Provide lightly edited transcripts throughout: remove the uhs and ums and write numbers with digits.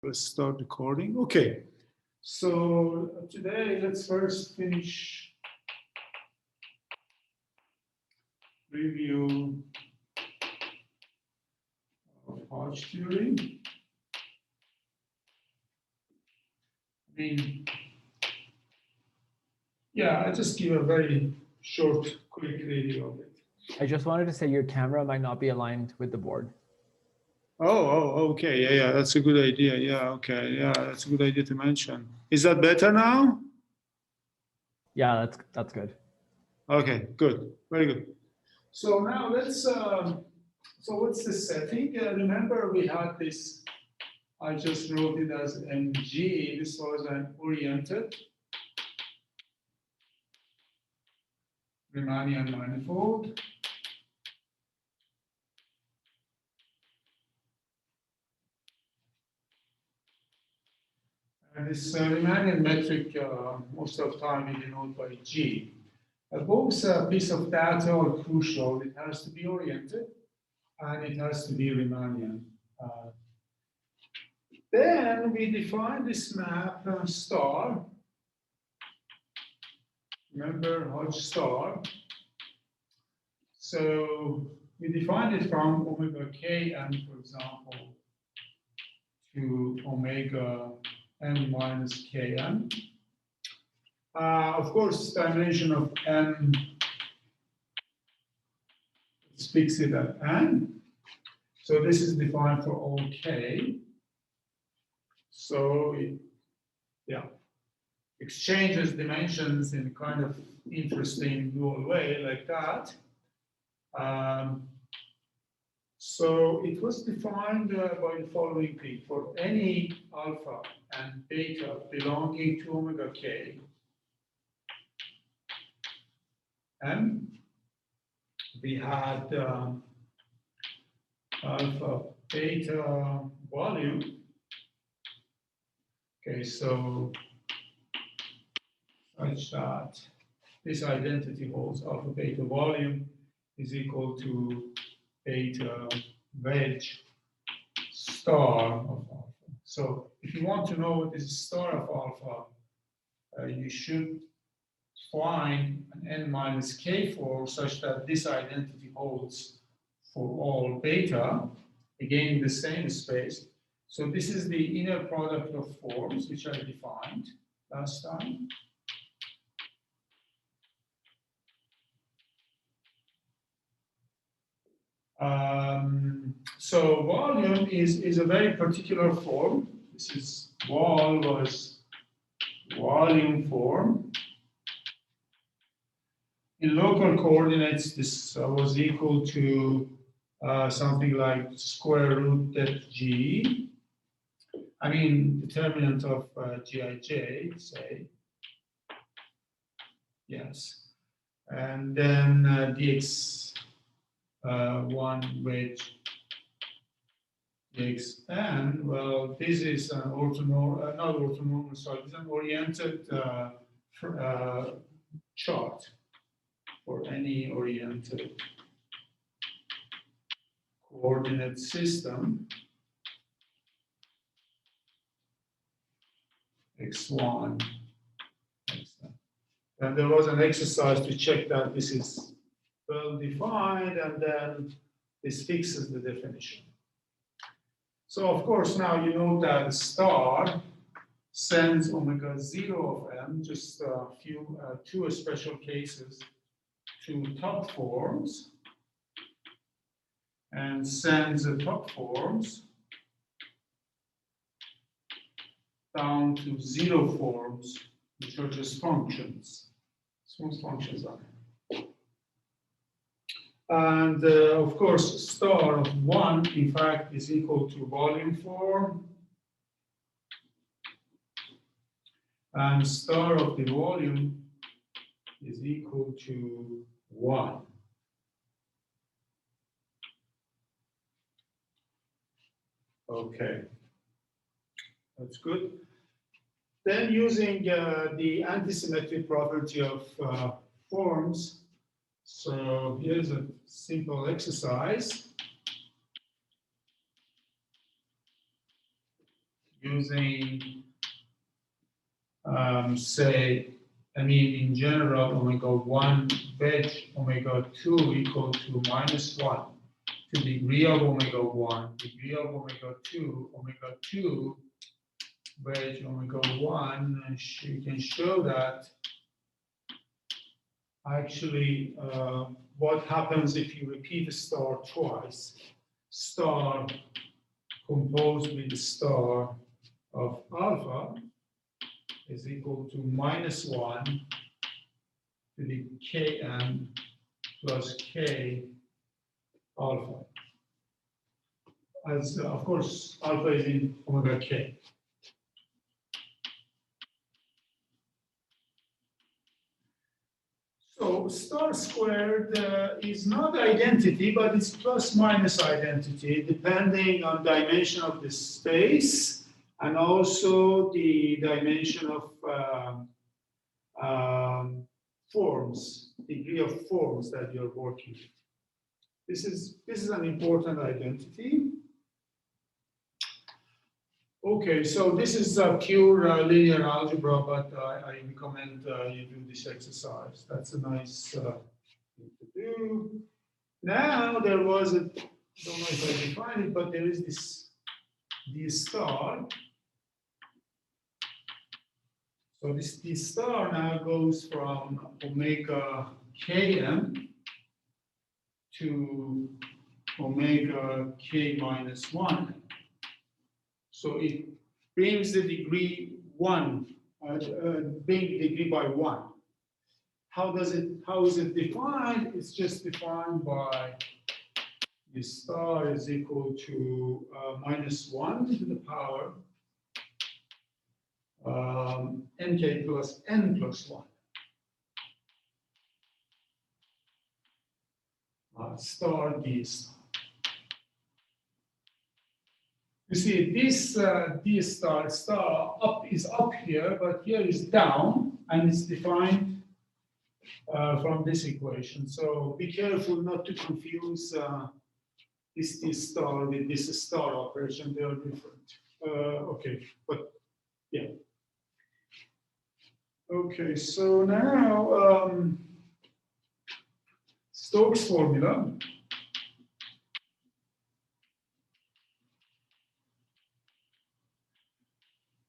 Let's start recording. Okay. So today, let's first finish review of Hodge theory. I just give a very short, quick review of it. I just wanted to say your camera might not be aligned with the board. Oh, okay. Yeah, that's a good idea. Yeah, okay. Yeah, that's a good idea to mention. Is that better now? Yeah, that's good. Okay, good. Very good. So now let's, so what's the setting? Remember we had this, I just wrote it as MG. This was an oriented Riemannian manifold. And this Riemannian metric, most of the time we denote by G. Both piece of data are crucial. It has to be oriented and it has to be Riemannian. Then we define this map star. Remember Hodge star. So we define it from omega kn, for example, to omega n minus kn. Of course, dimension of n, let's fix it at n. So this is defined for all k. So it, exchanges dimensions in kind of interesting dual way like that. So it was defined by the following thing: for any alpha and beta belonging to omega k, and we had alpha beta volume. Okay, so such that this identity holds alpha beta volume is equal to beta wedge star of alpha. So if you want to know what is star of alpha, you should find an n minus k form such that this identity holds for all beta, again in the same space. So this is the inner product of forms which I defined last time. So volume is a very particular form. This is was volume form. In local coordinates, this was equal to something like square root depth g. I mean, determinant of Gij, say. Yes. And then dx one wedge dxn. Well, this is an orthonormal, not orthonormal, sorry, this is an oriented chart for any oriented coordinate system. x1, x2. And there was an exercise to check that this is well defined, and then this fixes the definition. So of course now you know that star sends omega 0 of m, just a few, two special cases, to top forms, and sends the top forms down to 0 forms, which are just functions, smooth functions on it. And of course, star of 1, in fact, is equal to volume form. And star of the volume is equal to 1. Okay, that's good. Then using the antisymmetric property of forms, so here's a simple exercise. using, say, I mean, in general, omega 1 wedge omega 2 equal to minus 1 to the degree of omega 1, degree of omega 2 wedge omega 1, and you can show that actually what happens if you repeat a star twice. Star composed with the star of alpha is equal to minus 1 to the km plus k alpha. As of course, alpha is in omega k. So star squared is not identity, but it's plus minus identity, depending on dimension of the space and also the dimension of forms, degree of forms that you're working with. This is an important identity. Okay, so this is a pure linear algebra, but I recommend you do this exercise. That's a nice thing to do. Now there was a, I don't know if I defined it, but there is this d star. So this d star now goes from omega km to omega k minus 1. So it brings the degree 1, bring the degree by 1. How is it defined? It's just defined by the star is equal to minus 1 to the power nk plus n plus 1. Star d star. You see, this d star up is up here, but here is down, and it's defined from this equation. So be careful not to confuse this d star with this star operation. They are different. Okay, but yeah. Okay, so now Stokes formula.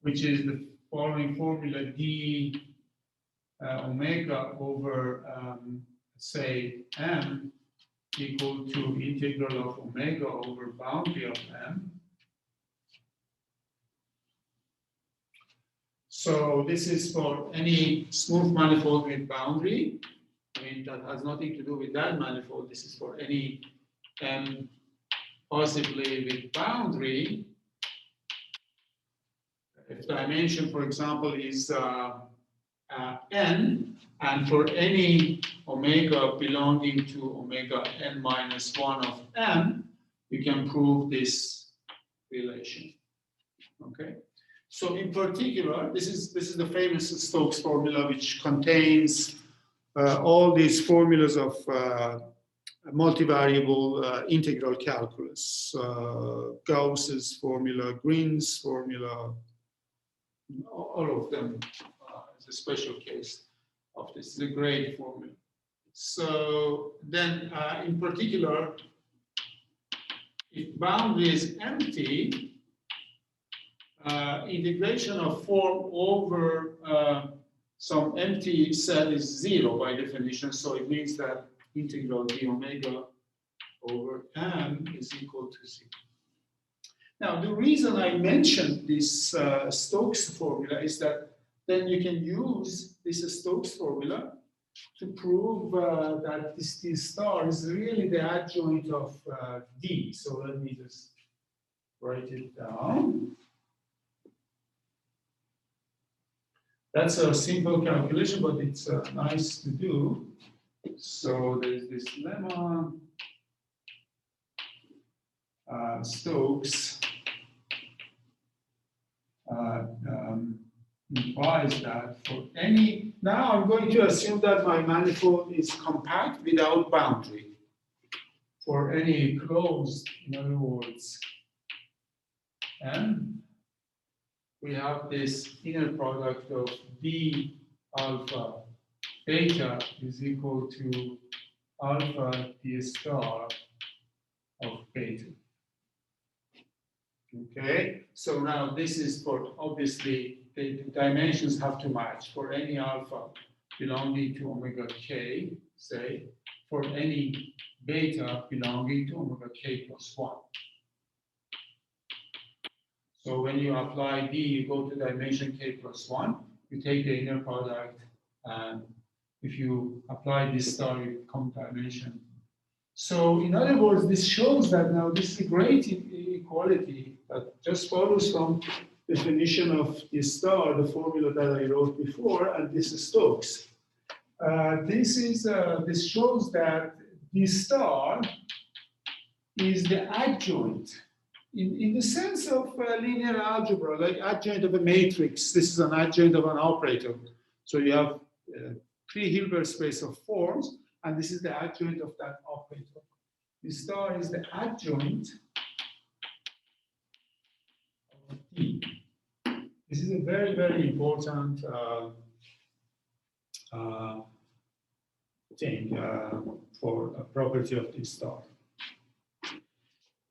Which is the following formula: d omega over say m equal to integral of omega over boundary of m. So this is for any smooth manifold with boundary. I mean, that has nothing to do with that manifold. This is for any m possibly with boundary. If dimension, for example, is n, and for any omega belonging to omega n minus 1 of m, you can prove this relation. Okay. So in particular, this is the famous Stokes formula, which contains all these formulas of multivariable integral calculus, Gauss's formula, Green's formula. All of them is a special case of this. It's a great formula. So then, in particular, if boundary is empty, integration of form over some empty cell is 0 by definition. So it means that integral d omega over m is equal to 0. Now, the reason I mentioned this Stokes formula is that then you can use this Stokes formula to prove that this d star is really the adjoint of d. So let me just write it down. That's a simple calculation, but it's nice to do. So there's this lemma. Stokes implies that for any, now I'm going to assume that my manifold is compact without boundary. For any closed, in other words, m, we have this inner product of d alpha beta is equal to alpha d star of beta. Okay, so now this is for, obviously, the dimensions have to match for any alpha belonging to omega k, say, for any beta belonging to omega k plus 1. So when you apply d, you go to dimension k plus 1, you take the inner product, and if you apply this star, you come dimension. So in other words, this shows that now this is a great equality that just follows from definition of the star, the formula that I wrote before, and this is Stokes. This shows that the star is the adjoint in the sense of linear algebra, like adjoint of a matrix. This is an adjoint of an operator. So you have three Hilbert space of forms, and this is the adjoint of that operator. The star is the adjoint of D. This is a very, very important thing for a property of this star.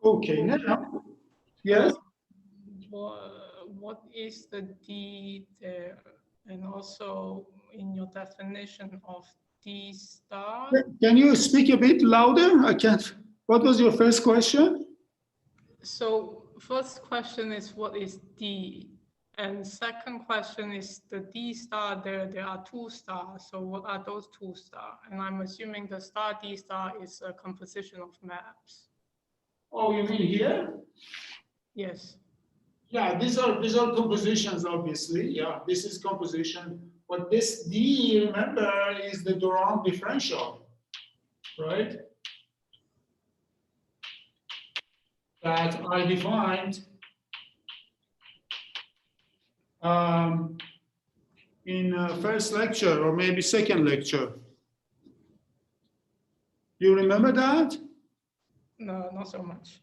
Okay, now, yes? What is the D there? And also in your definition of D star? Can you speak a bit louder? I can't. What was your first question? So first question is what is D? And second question is the D star there are two stars. So what are those two stars? And I'm assuming the star D star is a composition of maps. Oh, you mean here? Yes. Yeah, these are compositions, obviously. Yeah, this is composition. But this D, remember, is the Durand differential, right? That I defined in first lecture or maybe second lecture. You remember that? No, not so much.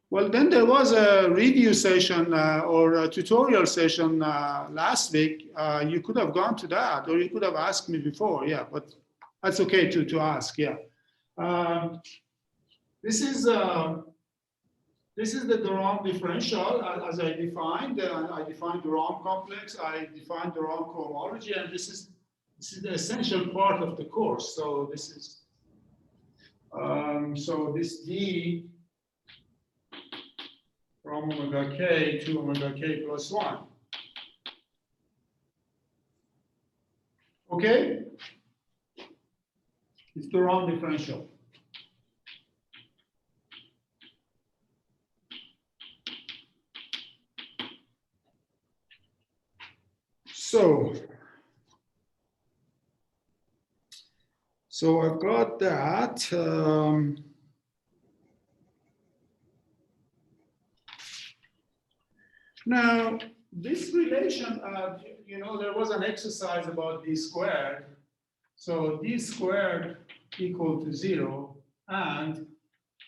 Well, then there was a review session or a tutorial session last week. You could have gone to that, or you could have asked me before. Yeah, but that's okay to ask. Yeah, this is the Durand differential as I defined. I defined Durand complex. I defined Durand cohomology, and this is the essential part of the course. So this is so this D from omega k to omega k plus 1. Okay? It's the Durand differential. So I've got that. Now, this relation, there was an exercise about d squared. So d squared equal to 0 and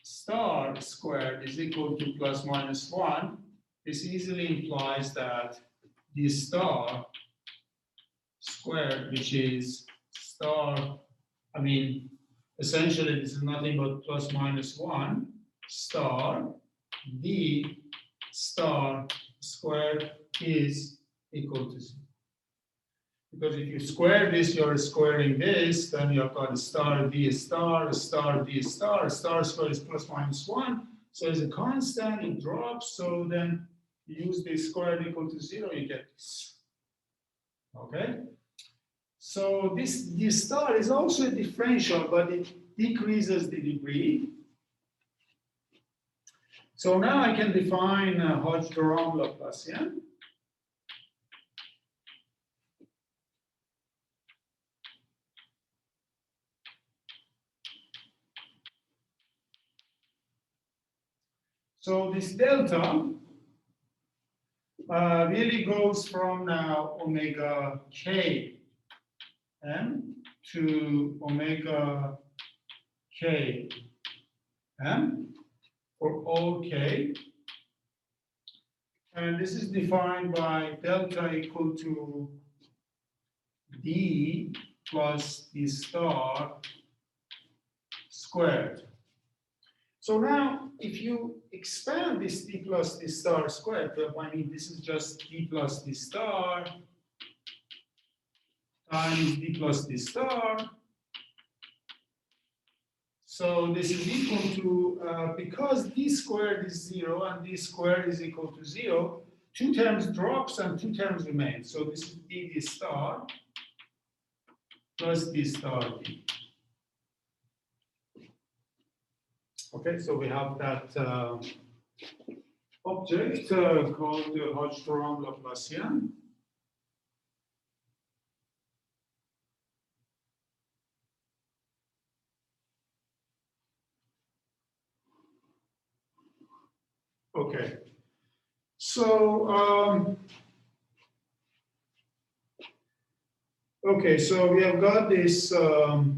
star squared is equal to plus minus 1. This easily implies that d star squared, which is star, essentially this is nothing but plus minus 1 star d star squared is equal to 0. Because if you square this, you're squaring this, then you've got a star d star, a star d star, a star squared is plus minus 1. So it's a constant, it drops. So then you use this squared equal to 0, you get this. Okay? So this star is also a differential, but it decreases the degree. So now I can define Hodge-Durand Laplacian. So this delta really goes from now omega k m to omega k m for all k. And this is defined by delta equal to d plus d star squared. So now, if you expand this d plus d star squared, I mean, this is just d plus d star times d plus d star. So this is equal to, because d squared is 0 and d squared is equal to 0, two terms drops and two terms remain. So this is d star plus d star d. Okay, so we have that object called the Hodge Laplacian. Okay, so so we have got this Hodge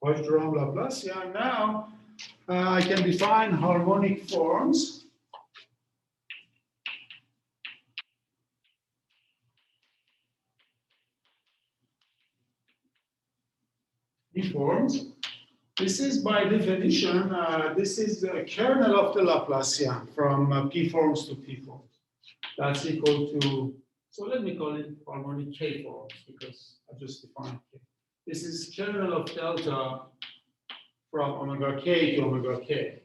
Laplacian. Now I can define harmonic forms. Forms. This is by definition, this is the kernel of the Laplacian from P forms to P forms. That's equal to, so let me call it harmonic K forms because I just defined K. This is kernel of delta from omega K to omega K.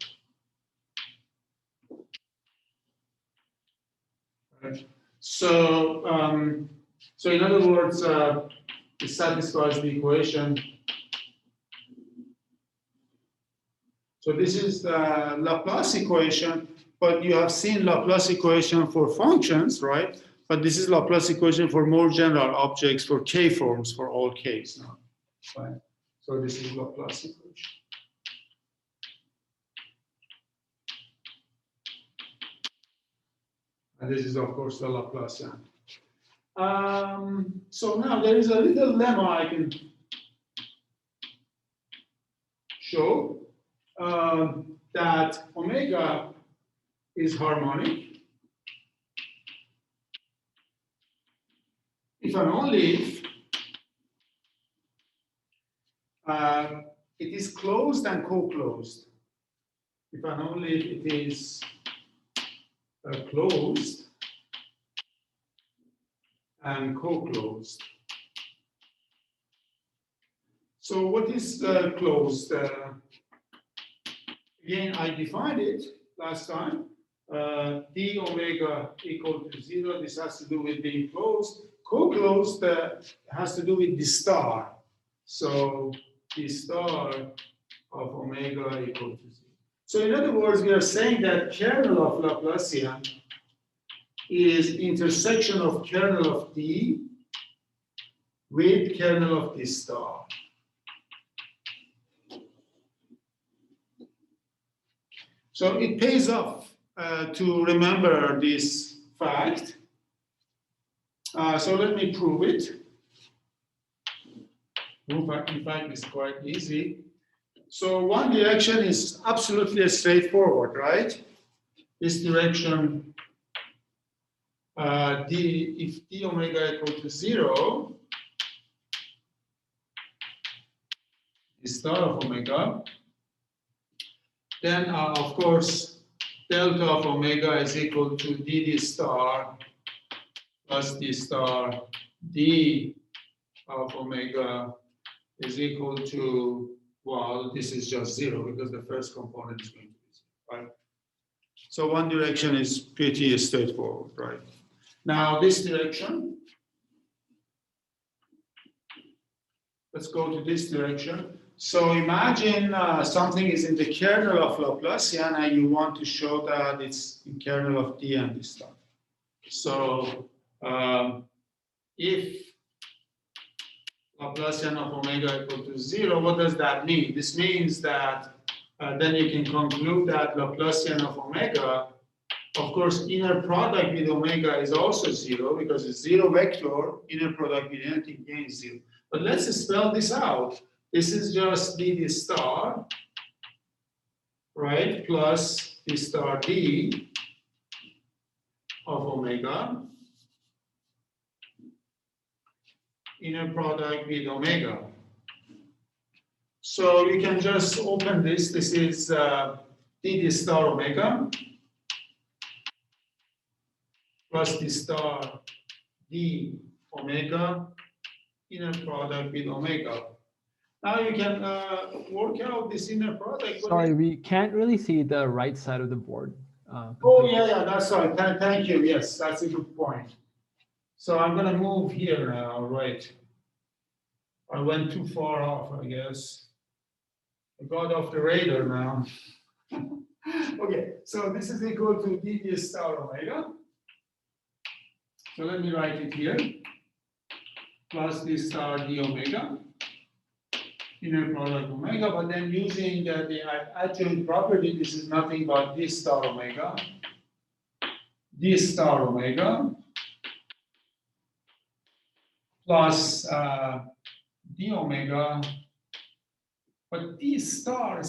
Right. So, so in other words, it satisfies the equation. So this is the Laplace equation, but you have seen Laplace equation for functions, right? But this is Laplace equation for more general objects for K forms for all Ks now. Right? So this is Laplace equation. And this is, of course, the Laplacian. So now there is a little lemma I can show. That omega is harmonic if and only if it is closed and co-closed. If and only if it is closed and co-closed. So what is closed? Again, I defined it last time. D omega equal to 0. This has to do with being closed. Co-closed has to do with the star. So the star of omega equal to 0. So in other words, we are saying that kernel of Laplacian is intersection of kernel of D with kernel of D star. So it pays off to remember this fact. So let me prove it. In fact, it's quite easy. So one direction is absolutely straightforward, right? This direction, if d omega equal to 0, the star of omega, then of course delta of omega is equal to d star plus d star d of omega is equal to, well, this is just 0 because the first component is going to be 0, right? So one direction is pretty straightforward, right? Now this direction, let's go to this direction. So imagine something is in the kernel of Laplacian and you want to show that it's in kernel of D and D star. So if Laplacian of omega equal to 0, what does that mean? This means that then you can conclude that Laplacian of omega, of course, inner product with omega is also 0 because it's 0 vector, inner product with anything gains 0. But let's spell this out. This is just d star, right, plus d star d. of omega, inner product with omega. So you can just open this. This is d star omega plus d star d omega inner product with omega. Now you can work out this inner product. Sorry, we can't really see the right side of the board. Oh, yeah, that's right. Thank you. Yes, that's a good point. So I'm going to move here now, right? I went too far off, I guess. I got off the radar now. Okay, so this is equal to d star omega. So let me write it here. Plus d star d omega. Inner product omega, but then using the adjoint property, this is nothing but d star omega plus d omega, but d star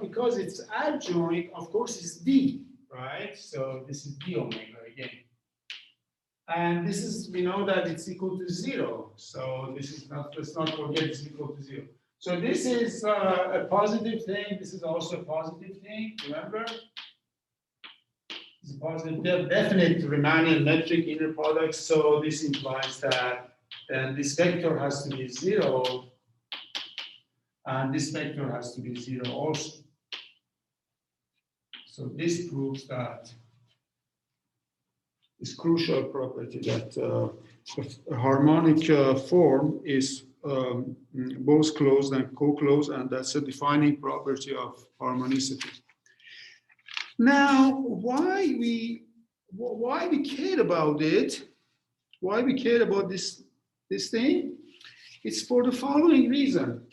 because it's adjoint, of course, is d, right? So this is d omega again. And this is, we know that it's equal to 0. So this is not, let's not forget it's equal to 0. So this is a positive thing. This is also a positive thing, remember? It's a positive, definite Riemannian metric inner product. So this implies that this vector has to be 0. And this vector has to be 0 also. So this proves that this crucial property that a harmonic form is both closed and co-closed, and that's a defining property of harmonicity. Now, why we care about it? Why we care about this thing? It's for the following reason.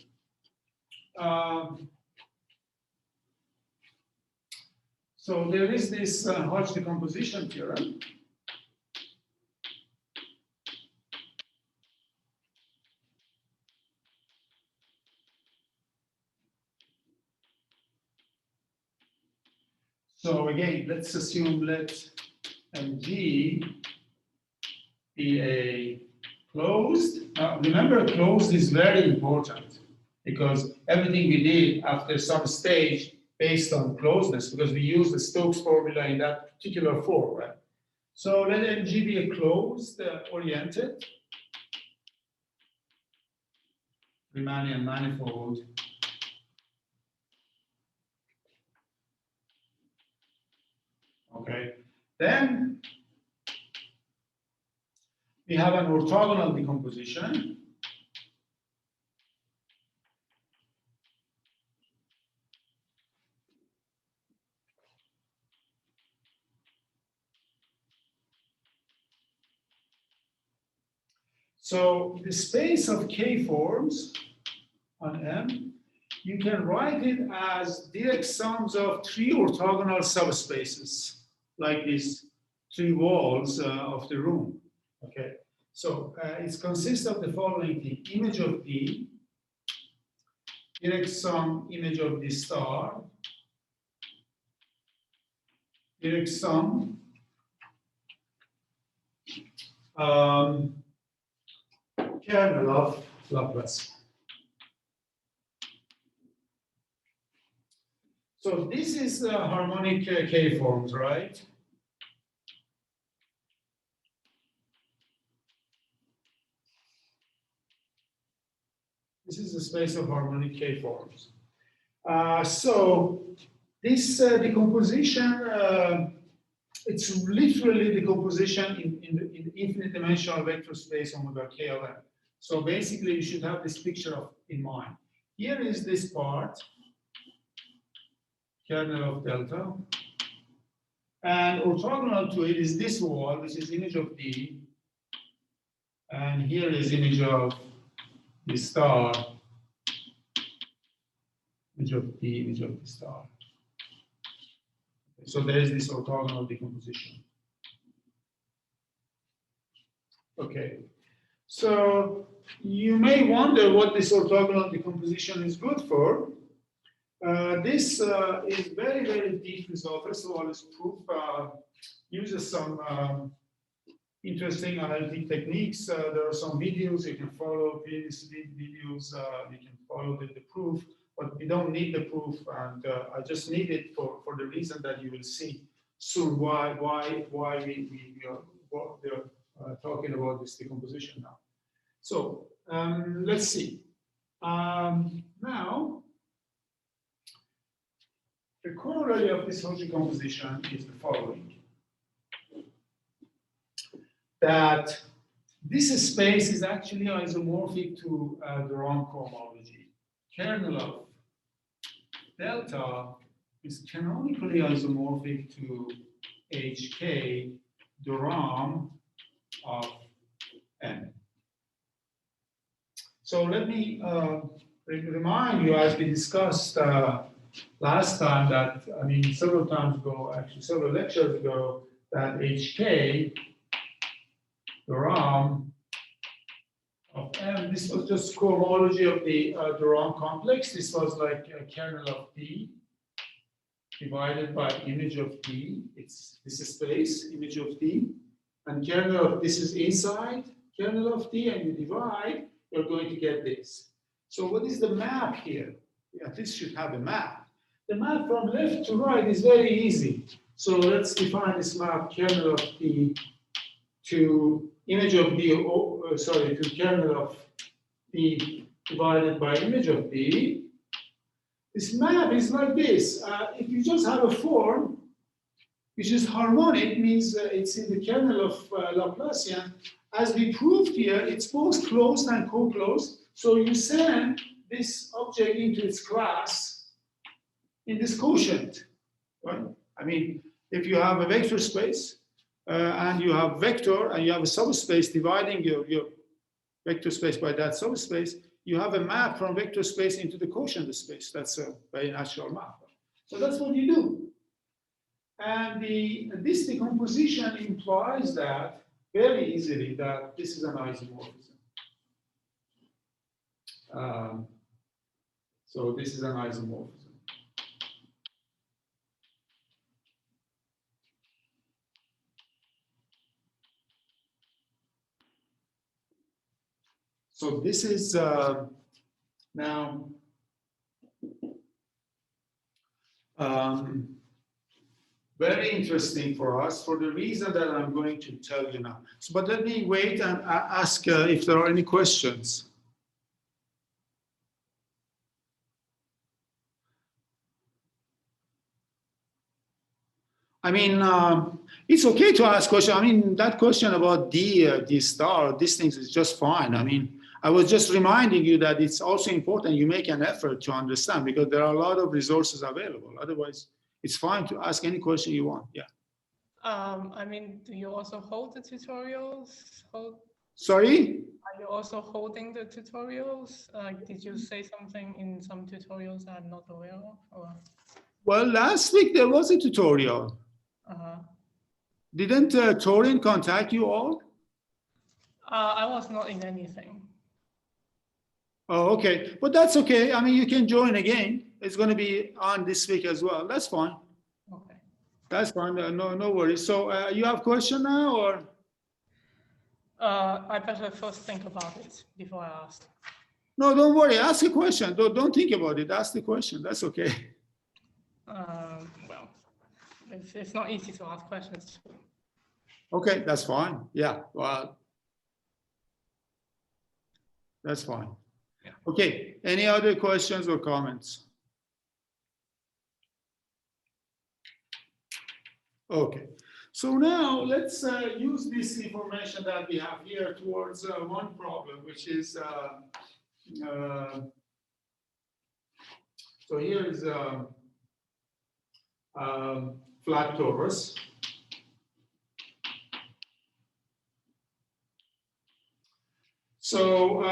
So there is this Hodge decomposition theorem. So again, let's assume let MG be a closed. Now remember, closed is very important because everything we did after some stage based on closeness, because we use the Stokes formula in that particular form, right? So let MG be a closed oriented Riemannian manifold. Okay, then we have an orthogonal decomposition. So the space of K forms on M, you can write it as direct sums of 3 orthogonal subspaces, like these 3 walls of the room. Okay, so it consists of the following thing: image of D, direct sum image of D star, direct sum kernel of Laplace. So this is harmonic K forms, right? This is the space of harmonic K forms. So this decomposition, it's literally decomposition in the infinite dimensional vector space omega K of M. So basically, you should have this picture in mind. Here is this part, kernel of delta, and orthogonal to it is this wall, which is image of D, and here is image of the star, image of D, image of the star. So there is this orthogonal decomposition. Okay, so you may wonder what this orthogonal decomposition is good for. This is very, very deep result. First of all, this proof uses some interesting analytic techniques. There are some videos you can follow, previous videos, you can follow the proof, but we don't need the proof, and I just need it for the reason that you will see soon why we are talking about this decomposition now. So let's see. Now, the corollary of this Hodge decomposition is the following. That this space is actually isomorphic to the wrong cohomology. Kernel of delta is canonically isomorphic to HK, the RAM of N. So let me remind you, as we discussed last time, that, I mean, several times ago, actually several lectures ago, that HK, the RAM of M, this was just cohomology of the RAM complex. This was like a kernel of D divided by image of D. It's this is space, image of D. And kernel of this is inside kernel of D, and you divide, you're going to get this. So what is the map here? At least should have a map. The map from left to right is very easy. So let's define this map, kernel of D to image of D, to kernel of D divided by image of D. This map is like this. If you just have a form which is harmonic, means it's in the kernel of Laplacian. As we proved here, it's both closed and co-closed. So you send this object into its class in this quotient, right? I mean, if you have a vector space and you have vector and you have a subspace dividing your vector space by that subspace, you have a map from vector space into the quotient space. That's a very natural map. So that's what you do. And this decomposition implies that very easily that this is an isomorphism. So this is an isomorphism. So this is now very interesting for us for the reason that I'm going to tell you now. So, but let me wait and ask if there are any questions. I mean, it's okay to ask questions. I mean, that question about D star, these things is just fine. I mean, I was just reminding you that it's also important you make an effort to understand, because there are a lot of resources available. Otherwise, it's fine to ask any question you want. Yeah. I mean, do you also hold the tutorials? Sorry? Are you also holding the tutorials? Did you say something in some tutorials I'm not aware of? Or? Well, last week there was a tutorial. Didn't Torin contact you all? I was not in anything. Oh, okay. But that's okay. I mean, you can join again. It's going to be on this week as well. That's fine. Okay. That's fine. No worries. So you have a question now, or? I better first think about it before I ask. No, don't worry. Ask a question. Don't think about it. Ask the question. That's okay. Well, it's not easy to ask questions. Okay, that's fine. Yeah, well, that's fine. Yeah. Okay, any other questions or comments? Okay, so now let's use this information that we have here towards one problem, which is, so here is flat torus. So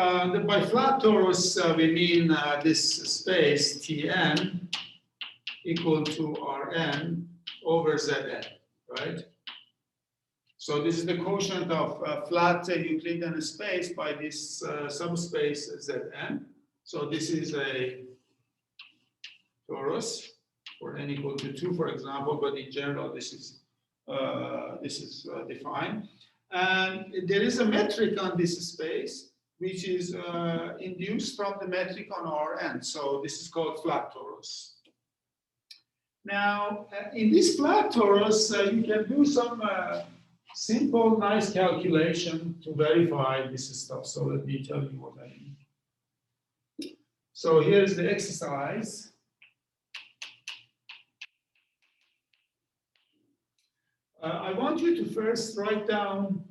by flat torus, we mean this space Tn equal to Rn over Zn, right? So this is the quotient of flat Euclidean space by this subspace Zn. So this is a torus for n equal to 2, for example, but in general, this is defined. And there is a metric on this space, which is induced from the metric on Rn. So this is called flat torus. Now, in this flat torus, you can do some simple, nice calculation to verify this stuff. So let me tell you what I mean. So here's the exercise. I want you to first write down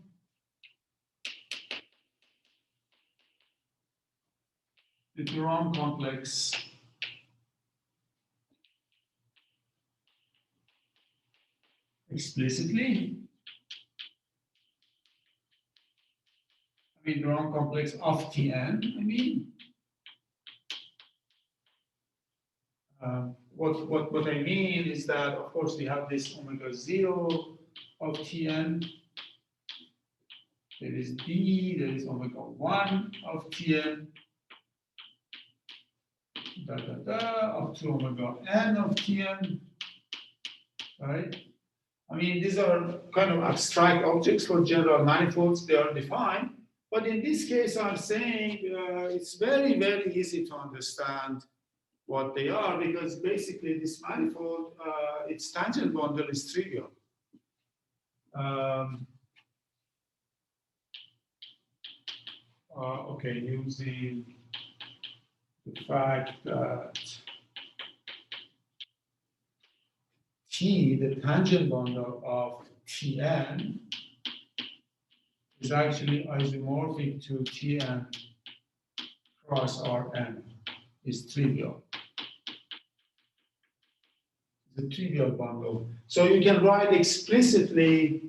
the Chern complex explicitly. I mean, Chern complex of Tn, I mean. What I mean is that, of course, we have this omega 0 of Tn. There is d, there is omega 1 of Tn. Up to omega n of Tn. Right? I mean, these are kind of abstract objects for general manifolds. They are defined. But in this case, I'm saying it's very, very easy to understand what they are, because basically this manifold, its tangent bundle is trivial. Okay, using the fact that T, the tangent bundle of Tn, is actually isomorphic to Tn cross Rn, is trivial. The trivial bundle. So you can write explicitly,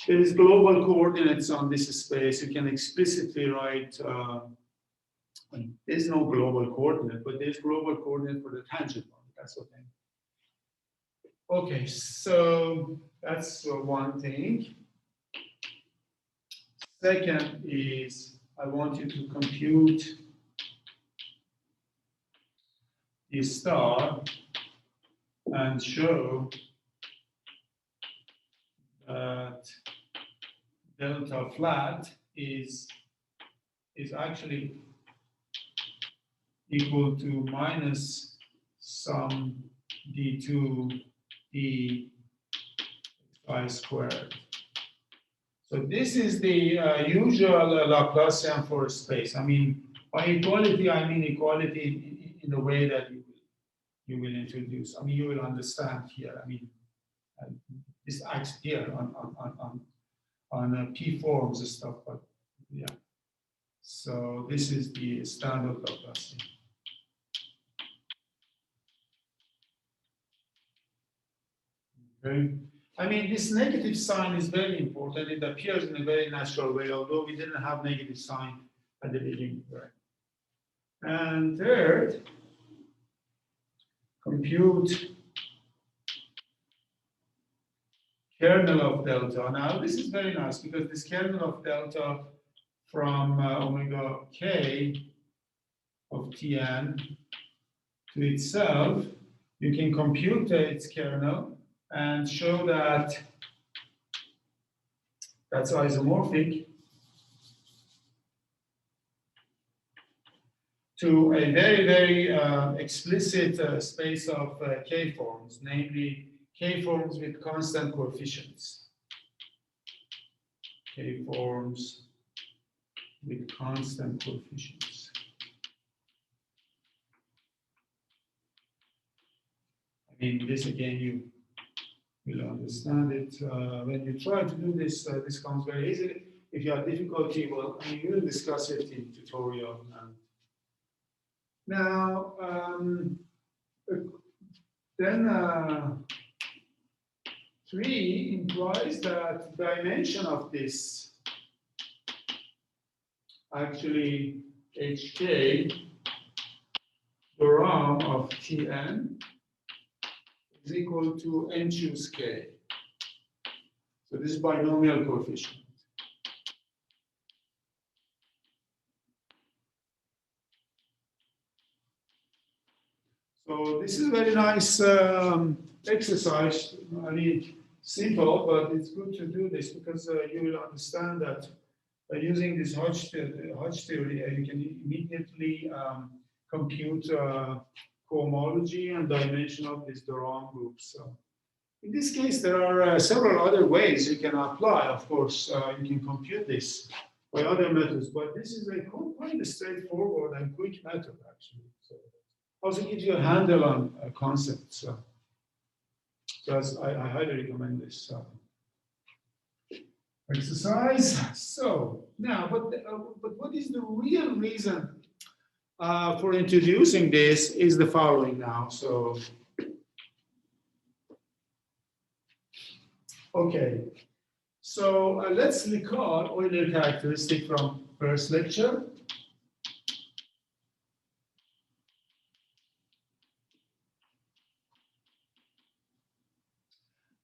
there is global coordinates on this space. You can explicitly write, there's no global coordinate, but there's global coordinate for the tangent bundle. That's what I mean. Okay, so that's one thing. Second is, I want you to compute the star and show that delta flat is actually equal to minus some d2 d xi squared. So this is the usual Laplacian for space. I mean, by equality, I mean equality in the way that you will introduce. I mean, you will understand here. I mean, this acts here on P forms and stuff, but yeah. So this is the standard Laplacian. Okay. I mean, this negative sign is very important. It appears in a very natural way, although we didn't have negative sign at the beginning. Right? And third, compute kernel of delta. Now, this is very nice because this kernel of delta from omega k of Tn to itself, you can compute its kernel and show that that's isomorphic to a very, very explicit space of K forms, namely K forms with constant coefficients. K forms with constant coefficients. I mean, this again, you will understand it. When you try to do this, this comes very easily. If you have difficulty, well, I mean, we'll discuss it in tutorial. Now, then 3 implies that dimension of this actually hk, the RAM of Tn, is equal to n choose k. So this is binomial coefficient. So this is a very nice exercise. I mean, simple, but it's good to do this because you will understand that by using this Hodge theory, you can immediately compute cohomology and dimension of these de Rham groups. So in this case, there are several other ways you can apply. Of course, you can compute this by other methods, but this is a quite a straightforward and quick method, actually. So also gives you a handle on concepts. So I highly recommend this exercise. So now, but what is the real reason for introducing this is the following now. So, okay. So let's recall Euler characteristic from first lecture.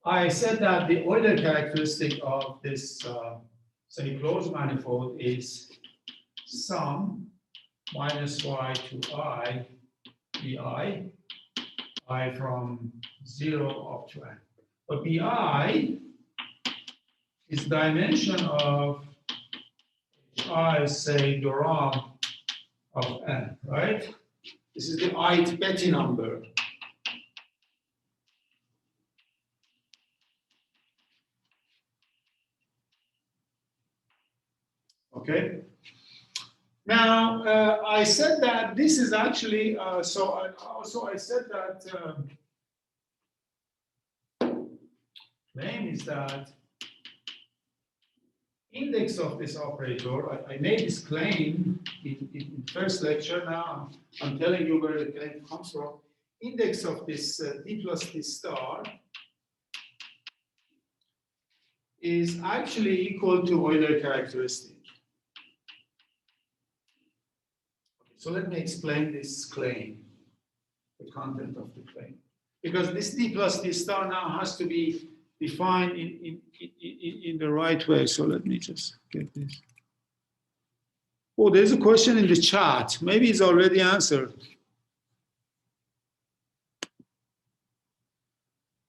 I said that the Euler characteristic of this, say, closed manifold is sum minus y to I, bi, I from 0 up to n. But bi is dimension of I, say, de Rham of n, right? This is the ith Betti number. Okay. Now, I said that this is actually, I said that claim is that index of this operator, I made this claim in first lecture. Now I'm telling you where the claim comes from. Index of this d plus d star is actually equal to Euler characteristic. So let me explain this claim, the content of the claim. Because this d plus d star now has to be defined in the right way. So let me just get this. Oh, there's a question in the chat. Maybe it's already answered.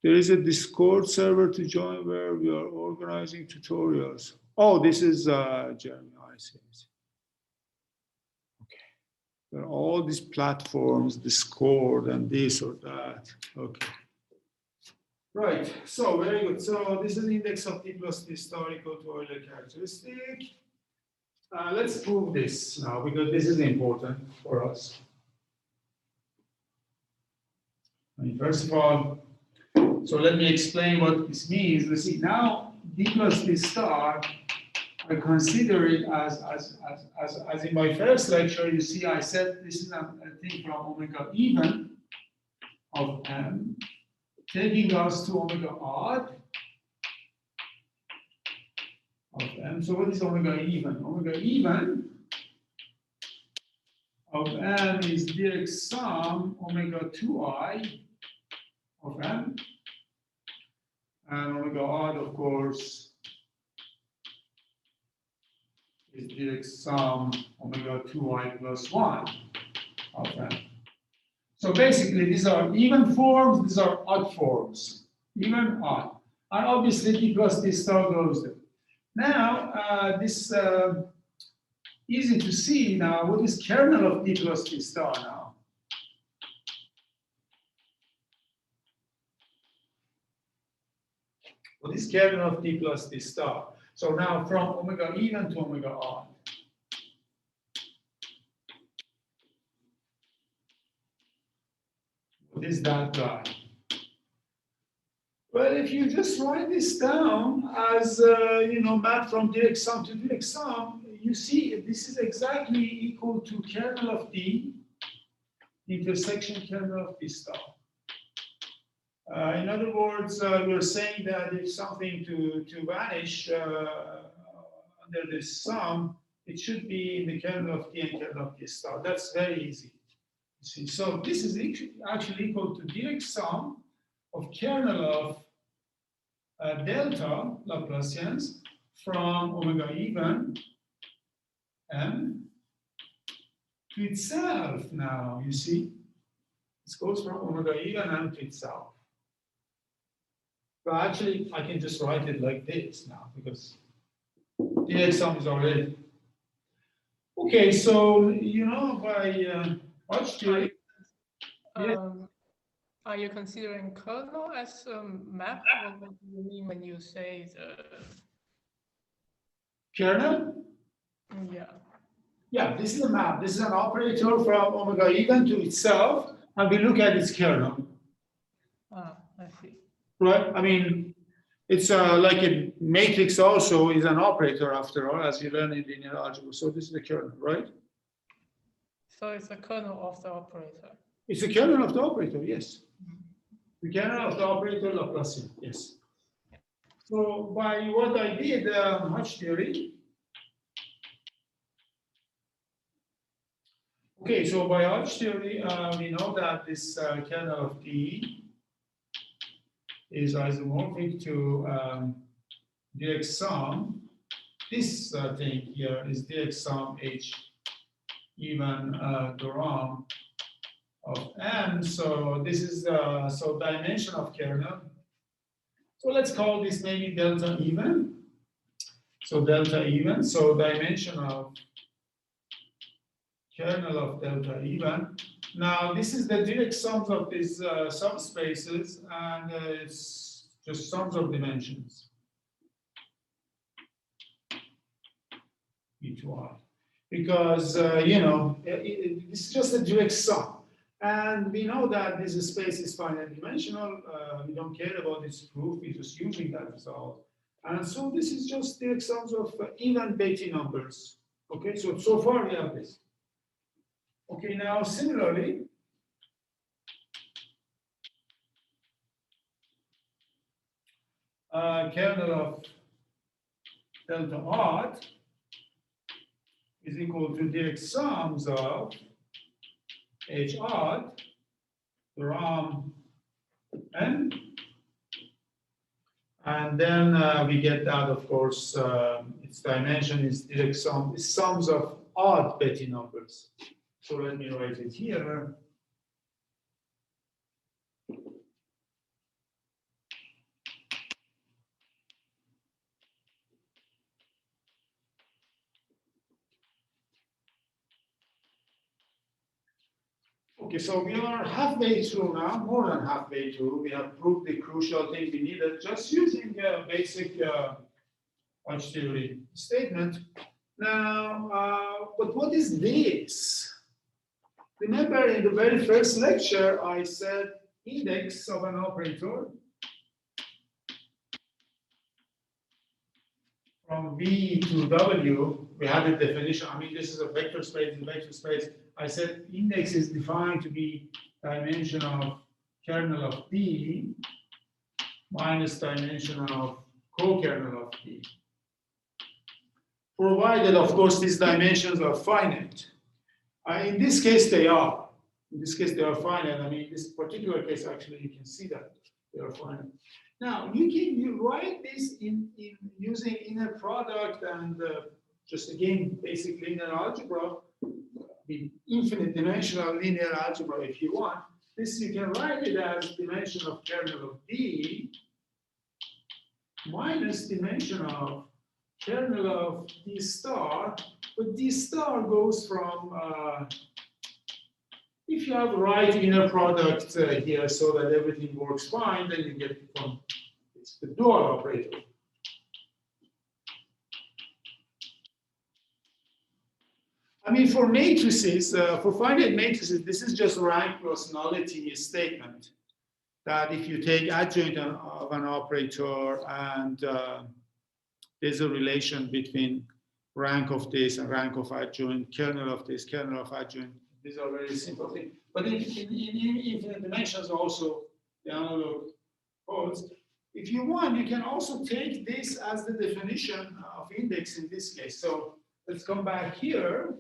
There is a Discord server to join where we are organizing tutorials. Oh, this is Jeremy. I see. There are all these platforms, Discord and this or that. Okay. Right. So very good. So this is the index of d plus d star equal to Euler characteristic. Let's prove this now because this is important for us. I mean, first of all, so let me explain what this means. Let's see. Now d plus d star, I consider it as in my first lecture, you see I said this is a thing from omega even of m, taking us to omega odd of m. So what is omega even? Omega even of m is direct sum omega 2i of m. And omega odd, of course, is direct sum omega 2i plus 1 of m. So basically, these are even forms, these are odd forms, even, odd. And obviously, d plus d star goes there. Now, this easy to see now, what is kernel of d plus d star now? What is kernel of d plus d star? So now from omega even to omega odd. What is that guy? Well, if you just write this down as, map from direct sum to direct sum, you see this is exactly equal to kernel of D, intersection kernel of D star. In other words, we're saying that if something to vanish under this sum, it should be in the kernel of D and kernel of D star. That's very easy. You see, so this is actually equal to direct sum of kernel of delta Laplacians from omega even m to itself now, you see. This goes from omega even and to itself. But actually, I can just write it like this now because the sum is already. Okay, so you know by Hodge theory. Are you considering kernel as a map? Or what do you mean when you say the Kernel? Yeah. Yeah, this is a map. This is an operator from omega even to itself, and we look at its kernel. Ah, I see. Right? I mean, it's like a matrix also is an operator after all, as you learn in linear algebra. So this is the kernel, right? So it's a kernel of the operator. It's the kernel of the operator, yes. The kernel of the operator Laplacian, yes. So by what I did, Hodge theory. Okay, so by Hodge theory, we know that this kernel of D is isomorphic to direct sum. This thing here is direct sum H even Theorem of M. So this is so dimension of kernel. So let's call this maybe delta even. So delta even. So dimension of kernel of delta even. Now this is the direct sums of these subspaces, and it's just sums of dimensions. E2R. Because you know it's just a direct sum. And we know that this space is finite dimensional. We don't care about its proof. We're just using that result. And so this is just direct sums of even Betti numbers. Okay, so far we have this. Okay, now similarly, kernel of delta odd is equal to direct sums of H odd, Theorem n, and then we get that, of course, its dimension is direct sum, is sums of odd Betti numbers. So let me write it here. Okay, so we are halfway through now, more than halfway through. We have proved the crucial thing we needed just using basic Hodge theory statement. Now, but what is this? Remember in the very first lecture, I said index of an operator from V to W. We had a definition. I mean, this is a vector space. In vector space, I said index is defined to be dimension of kernel of D minus dimension of co-kernel of D. Provided, of course, these dimensions are finite. In this case, they are. In this case, they are finite. I mean, in this particular case, actually, you can see that they are finite. Now, you write this in using inner product and just again, basic linear algebra, the infinite dimensional linear algebra, if you want. This you can write it as dimension of kernel of D minus dimension of kernel of D star, but D star goes from, if you have right inner product here so that everything works fine, then you get from, it's the dual operator. I mean, for matrices, for finite matrices, this is just rank plus nullity statement. That if you take adjoint of an operator and there's a relation between rank of this and rank of adjoint, kernel of this, kernel of adjoint. These are very simple things. But in infinite dimensions also, the analog holds. If you want, you can also take this as the definition of index in this case. So let's come back here.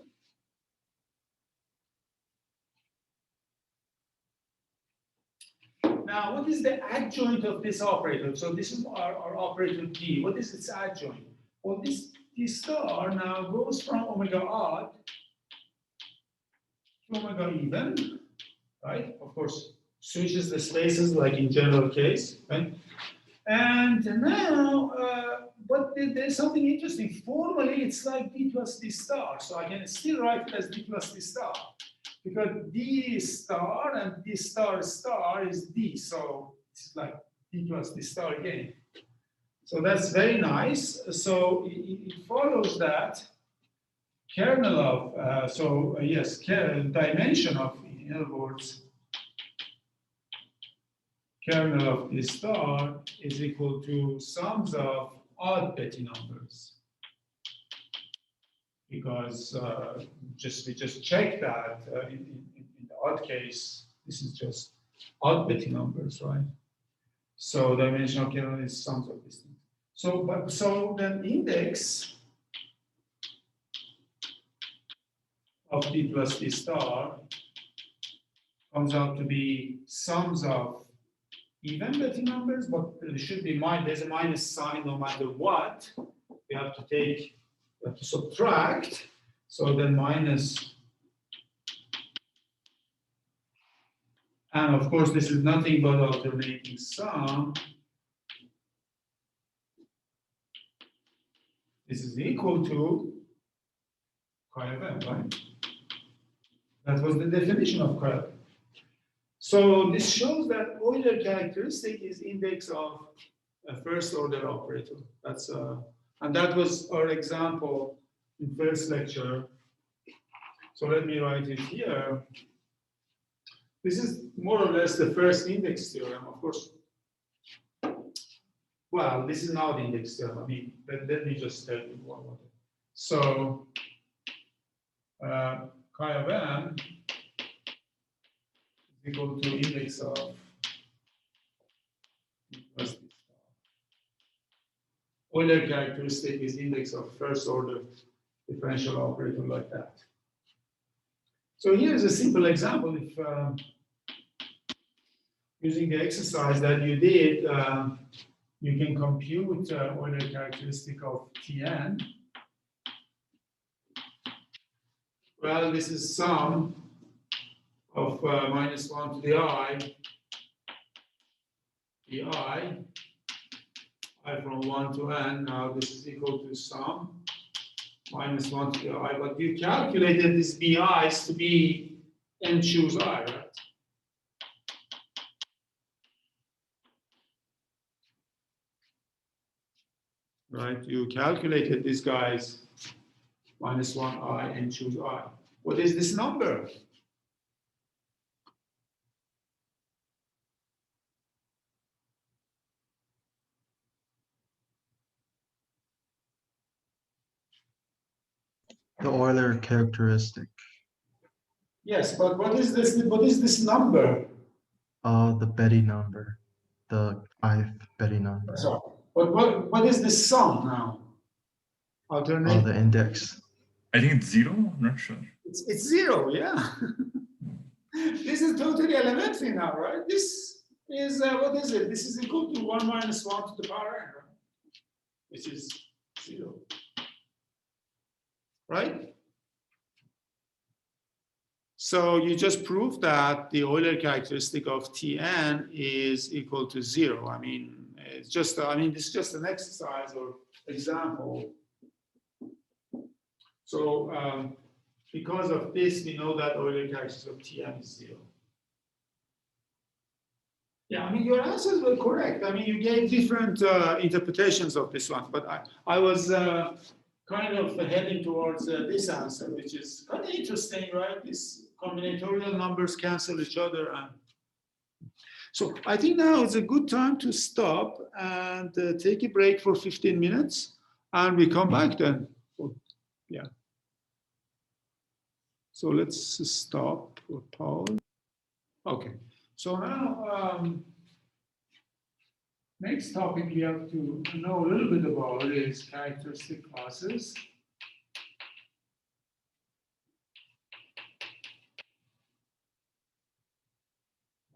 Now, what is the adjoint of this operator? So this is our operator D. What is its adjoint? Well, this D star now goes from omega odd to omega even. right? Of course, switches the spaces like in general case, right? And now, but there's something interesting. Formally, it's like d plus d star. So I can still write it as d plus d star. Because d star and d star star is d. So it's like d plus d star again. So that's very nice. So it follows that kernel of, yes, dimension of, in other words, kernel of the star is equal to sums of odd Betty numbers. Because we just checked that in the odd case, this is just odd Betty numbers, right? So dimensional kernel is sums of these things. So then index of d plus d star comes out to be sums of even Betty numbers, but there should be there's a minus sign no matter what. We have to subtract. So then minus, and of course this is nothing but alternating sum. This is equal to chi of m, right? That was the definition of chi of m. So this shows that Euler characteristic is index of a first order operator. That's and that was our example in first lecture. So let me write it here. This is more or less the first index theorem, of course. Well, this is not the index theorem. I mean, let me just tell you what it is. So chi of m is equal to index of Euler characteristic is index of first order differential operator like that. So here's a simple example. If using the exercise that you did, you can compute Euler characteristic of Tn. Well, this is sum of minus 1 to the I, I from 1 to n. Now this is equal to sum minus 1 to the I, but you calculated this bi's to be n choose I, right? Right, you calculated these guys minus 1i and choose I. What is this number? The Euler characteristic. Yes, but what is this number? The Betty number. The ith Betty number. So, what is this sum now? Alternate. The index. I think it's 0, I'm not sure. It's 0, yeah. This is totally elementary now, right? This is, what is it? This is equal to 1 minus 1 to the power n, right? Which is 0. Right? So you just proved that the Euler characteristic of Tn is equal to 0. I mean, it's just, this is just an exercise or example. So because of this, we know that Euler characteristic of Tn is 0. Yeah, I mean, your answers were correct. I mean, you gave different interpretations of this one, but I was kind of heading towards this answer, which is kind of interesting, right? These combinatorial numbers cancel each other. So I think now is a good time to stop and take a break for 15 minutes, and we come back then. Yeah. So let's stop or pause. Okay. So now, next topic we have to know a little bit about is characteristic classes.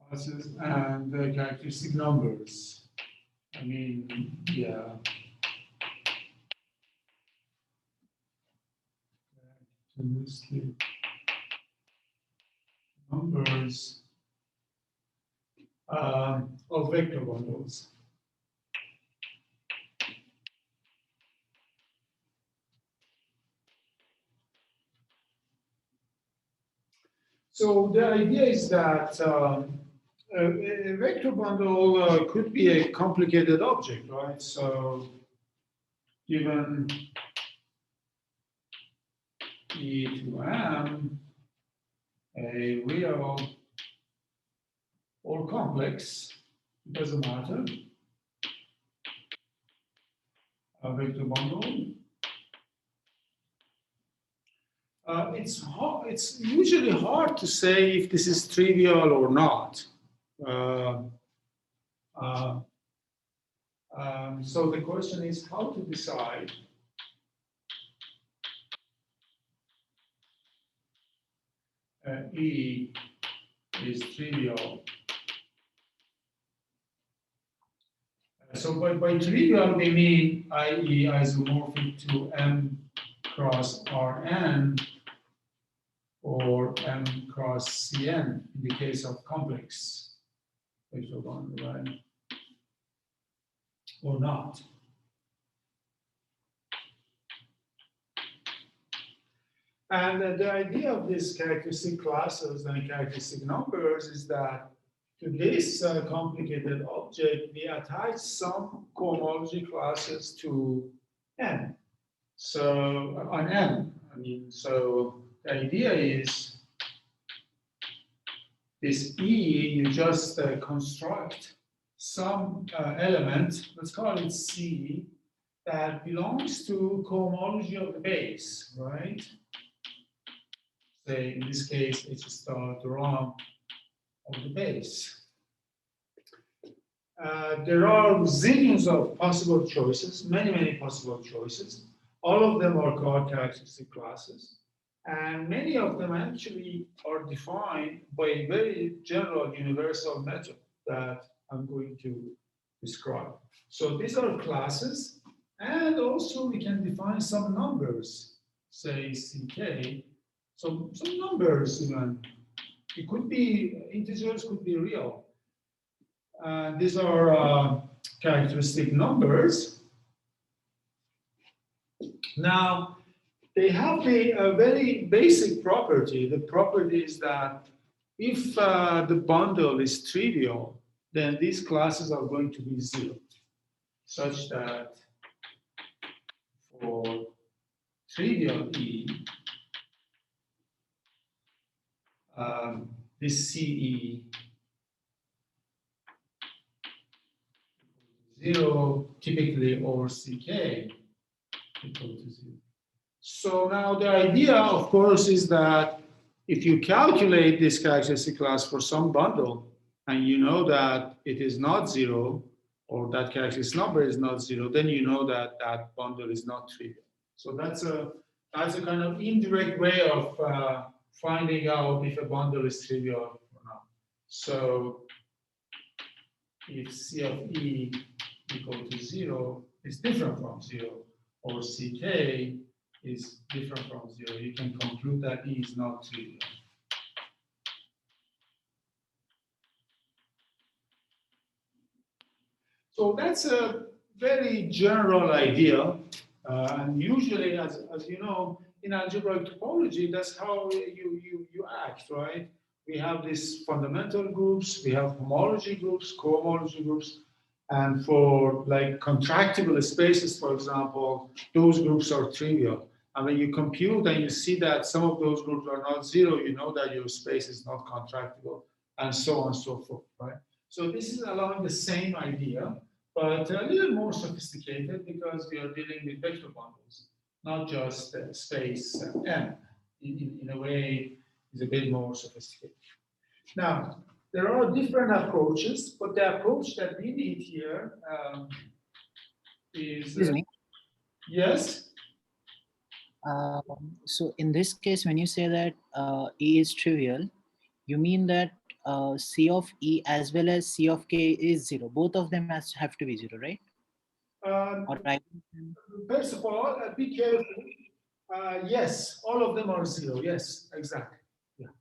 Classes and characteristic numbers. I mean, yeah. Characteristic numbers. of vector bundles. So the idea is that a vector bundle could be a complicated object, right? So given E to M, a real or complex, it doesn't matter, a vector bundle. It's usually hard to say if this is trivial or not. So the question is how to decide E is trivial. So by trivial we mean i.e. isomorphic to M cross Rn or M cross Cn in the case of complex vector bundle, right? Or not. And the idea of these characteristic classes and characteristic numbers is that to this complicated object, we attach some cohomology classes to N. So on N, I mean, so the idea is this E, you just construct some element, let's call it C, that belongs to cohomology of the base, right? Say in this case, H star the ROM of the base. There are zillions of possible choices, many possible choices. All of them are called characteristic classes. And many of them actually are defined by a very general universal method that I'm going to describe. So these are classes, and also we can define some numbers, say CK, some numbers even. It could be integers, could be real. These are characteristic numbers. Now, they have a very basic property. The property is that if the bundle is trivial, then these classes are going to be zero, such that for trivial E, this CE 0 typically over CK equal to 0. So now the idea, of course, is that if you calculate this characteristic class for some bundle and you know that it is not 0 or that characteristic number is not 0, then you know that that bundle is not trivial. So that's a kind of indirect way of finding out if a bundle is trivial or not. So if C of E equal to 0 is different from 0, or CK is different from 0, you can conclude that E is not trivial. So that's a very general idea. And usually, as you know, in algebraic topology, that's how you act, right? We have these fundamental groups, we have homology groups, cohomology groups, and for like contractible spaces, for example, those groups are trivial. And when you compute and you see that some of those groups are not 0, you know that your space is not contractible, and so on and so forth, right? So this is along the same idea, but a little more sophisticated because we are dealing with vector bundles, not just space M. In a way, is a bit more sophisticated. Now, there are different approaches, but the approach that we need here is... Excuse me. Yes? So in this case, when you say that E is trivial, you mean that C of E as well as C of K is 0. Both of them have to be 0, right? Or right? First of all, be careful. Yes, all of them are 0. Yes, exactly. Yeah,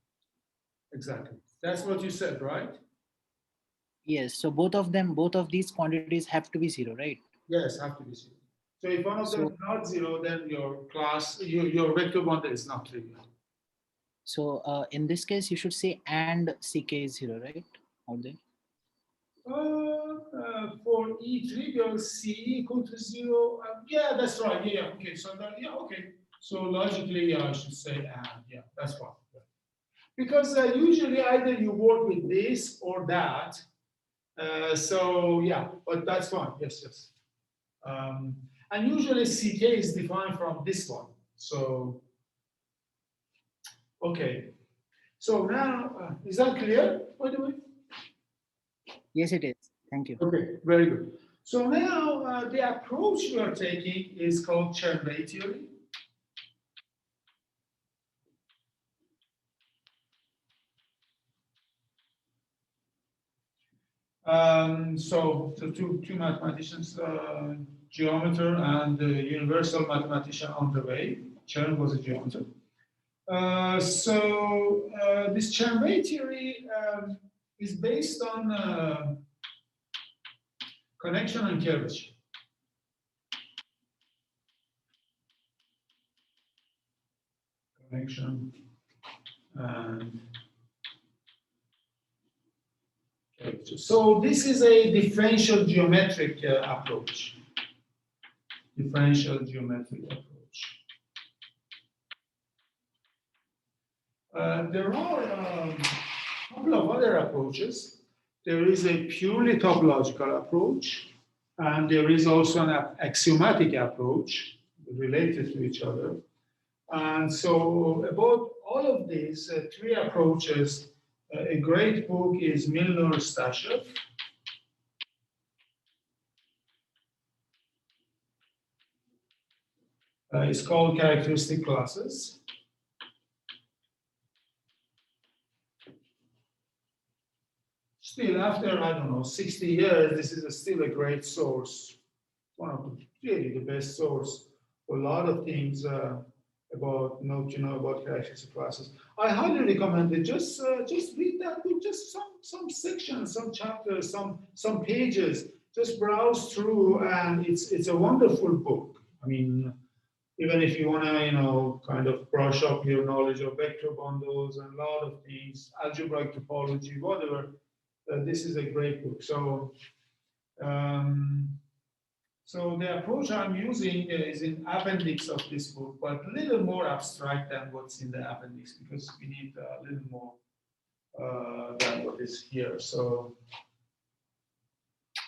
exactly. That's what you said, right? Yes, so both of these quantities have to be 0, right? Yes, have to be 0. So if one of them is not 0, then your vector bundle is not trivial. So in this case, you should say and ck is 0, right? Out there. For E trivial, C equal to 0. Yeah, that's right. Yeah, okay. So that, yeah, okay. So logically, I should say and. Yeah, that's fine. Because usually either you work with this or that. So yeah, but that's fine. Yes, yes. And usually CK is defined from this one. So, okay. So now, is that clear, by the way? Yes, it is. Thank you. Okay, very good. So now the approach we are taking is called Chern-Weil theory. So the two mathematicians, geometer and universal mathematician on the way. Chern was a geometer. This Chern-Weil theory is based on connection and curvature. Connection and curvature. So this is a differential geometric approach. Differential geometric approach. There are a couple of other approaches. There is a purely topological approach, and there is also an axiomatic approach related to each other. And so about all of these three approaches, a great book is Milnor-Stashev. It's called Characteristic Classes. Still, after, I don't know, 60 years, this is still a great source. One of the, really the best source for a lot of things about about characteristic classes. I highly recommend it. Just read that book, just some sections, some chapters, some pages. Just browse through, and it's a wonderful book. I mean, even if you want to, kind of brush up your knowledge of vector bundles and a lot of things, algebraic topology, whatever, this is a great book. So, so the approach I'm using is in appendix of this book, but a little more abstract than what's in the appendix because we need a little more than what is here. So,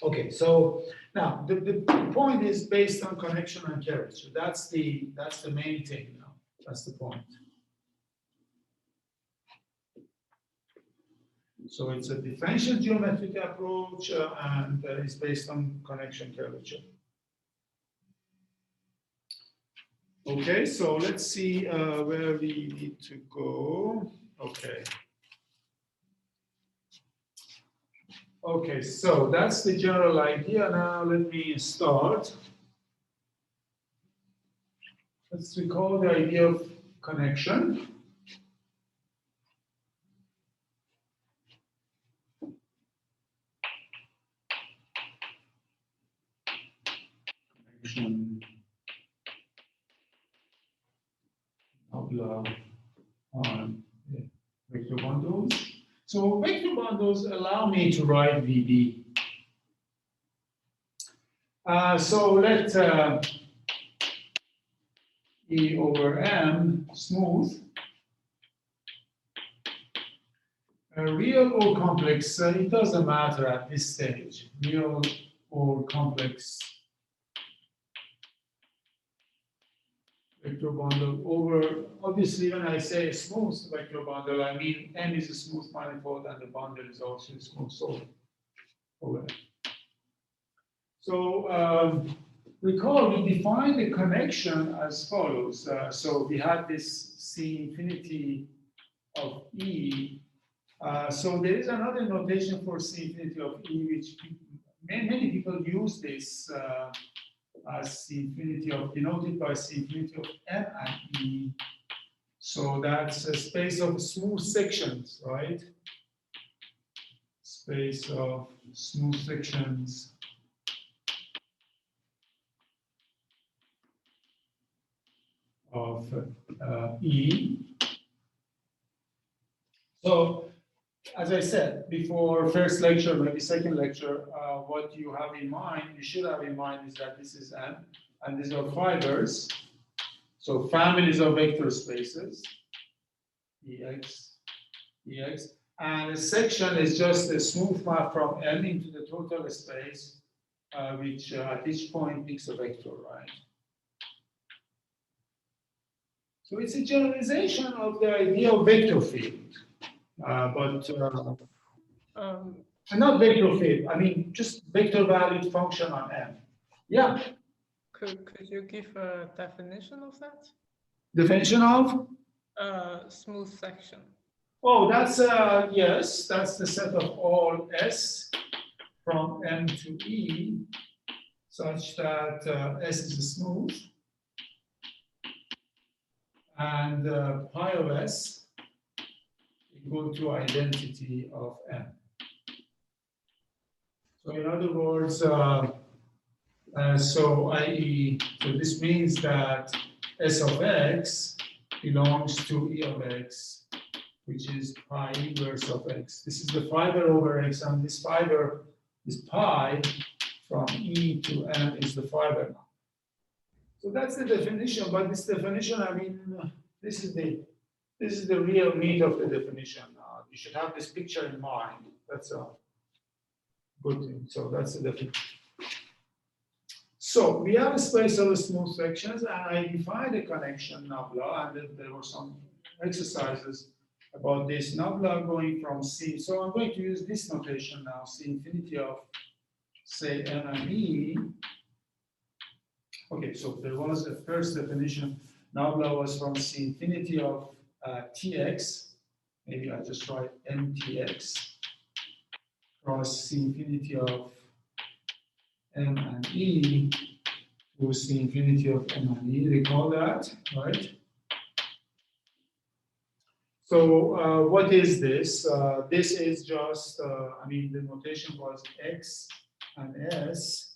okay. So now the point is based on connection and curvature. That's the main thing now. That's the point. So it's a differential geometric approach and it's based on connection curvature. Okay, so let's see where we need to go. Okay. Okay, so that's the general idea. Now let me start. Let's recall the idea of connection. Connection. On vector bundles. So vector bundles allow me to write VB. So let E over M smooth. Real or complex, it doesn't matter at this stage. Real or complex vector bundle over, obviously when I say smooth vector bundle, I mean M is a smooth manifold and the bundle is also a smooth solid over. So recall we defined the connection as follows. So we had this C infinity of E. So there is another notation for C infinity of E, which many people use this as C infinity of, denoted by C infinity of M and E. So that's a space of smooth sections, right? space of smooth sections of E. So, as I said before, first lecture, maybe second lecture, what you have in mind, you should have in mind is that this is M, and these are fibers. So families of vector spaces, EX, EX, and a section is just a smooth map from M into the total space, which at each point picks a vector, right? So it's a generalization of the idea of vector field, not vector field. I mean, just vector valued function on M. Yeah. Could you give a definition of that? Definition of? Smooth section. Oh, that's yes, that's the set of all S from M to E, such that S is smooth, and pi of S equal to identity of M. So in other words, so this means that S of X belongs to E of X, which is pi inverse of X. This is the fiber over X, and this fiber, this pi from E to M is the fiber now. So that's the definition, but this definition, I mean, this is the real meat of the definition. You should have this picture in mind. That's a good thing. So that's the definition. So we have a space of smooth sections, and I defined a connection nabla, and then there were some exercises about this nabla going from C. So I'm going to use this notation now, C infinity of, say, M and E. Okay, so there was a first definition. Nabla was from C infinity of Tx. Maybe I'll just write MTx cross C infinity of M and E to C infinity of M and E. Recall that, right? So what is this? This is just, I mean, the notation was X and S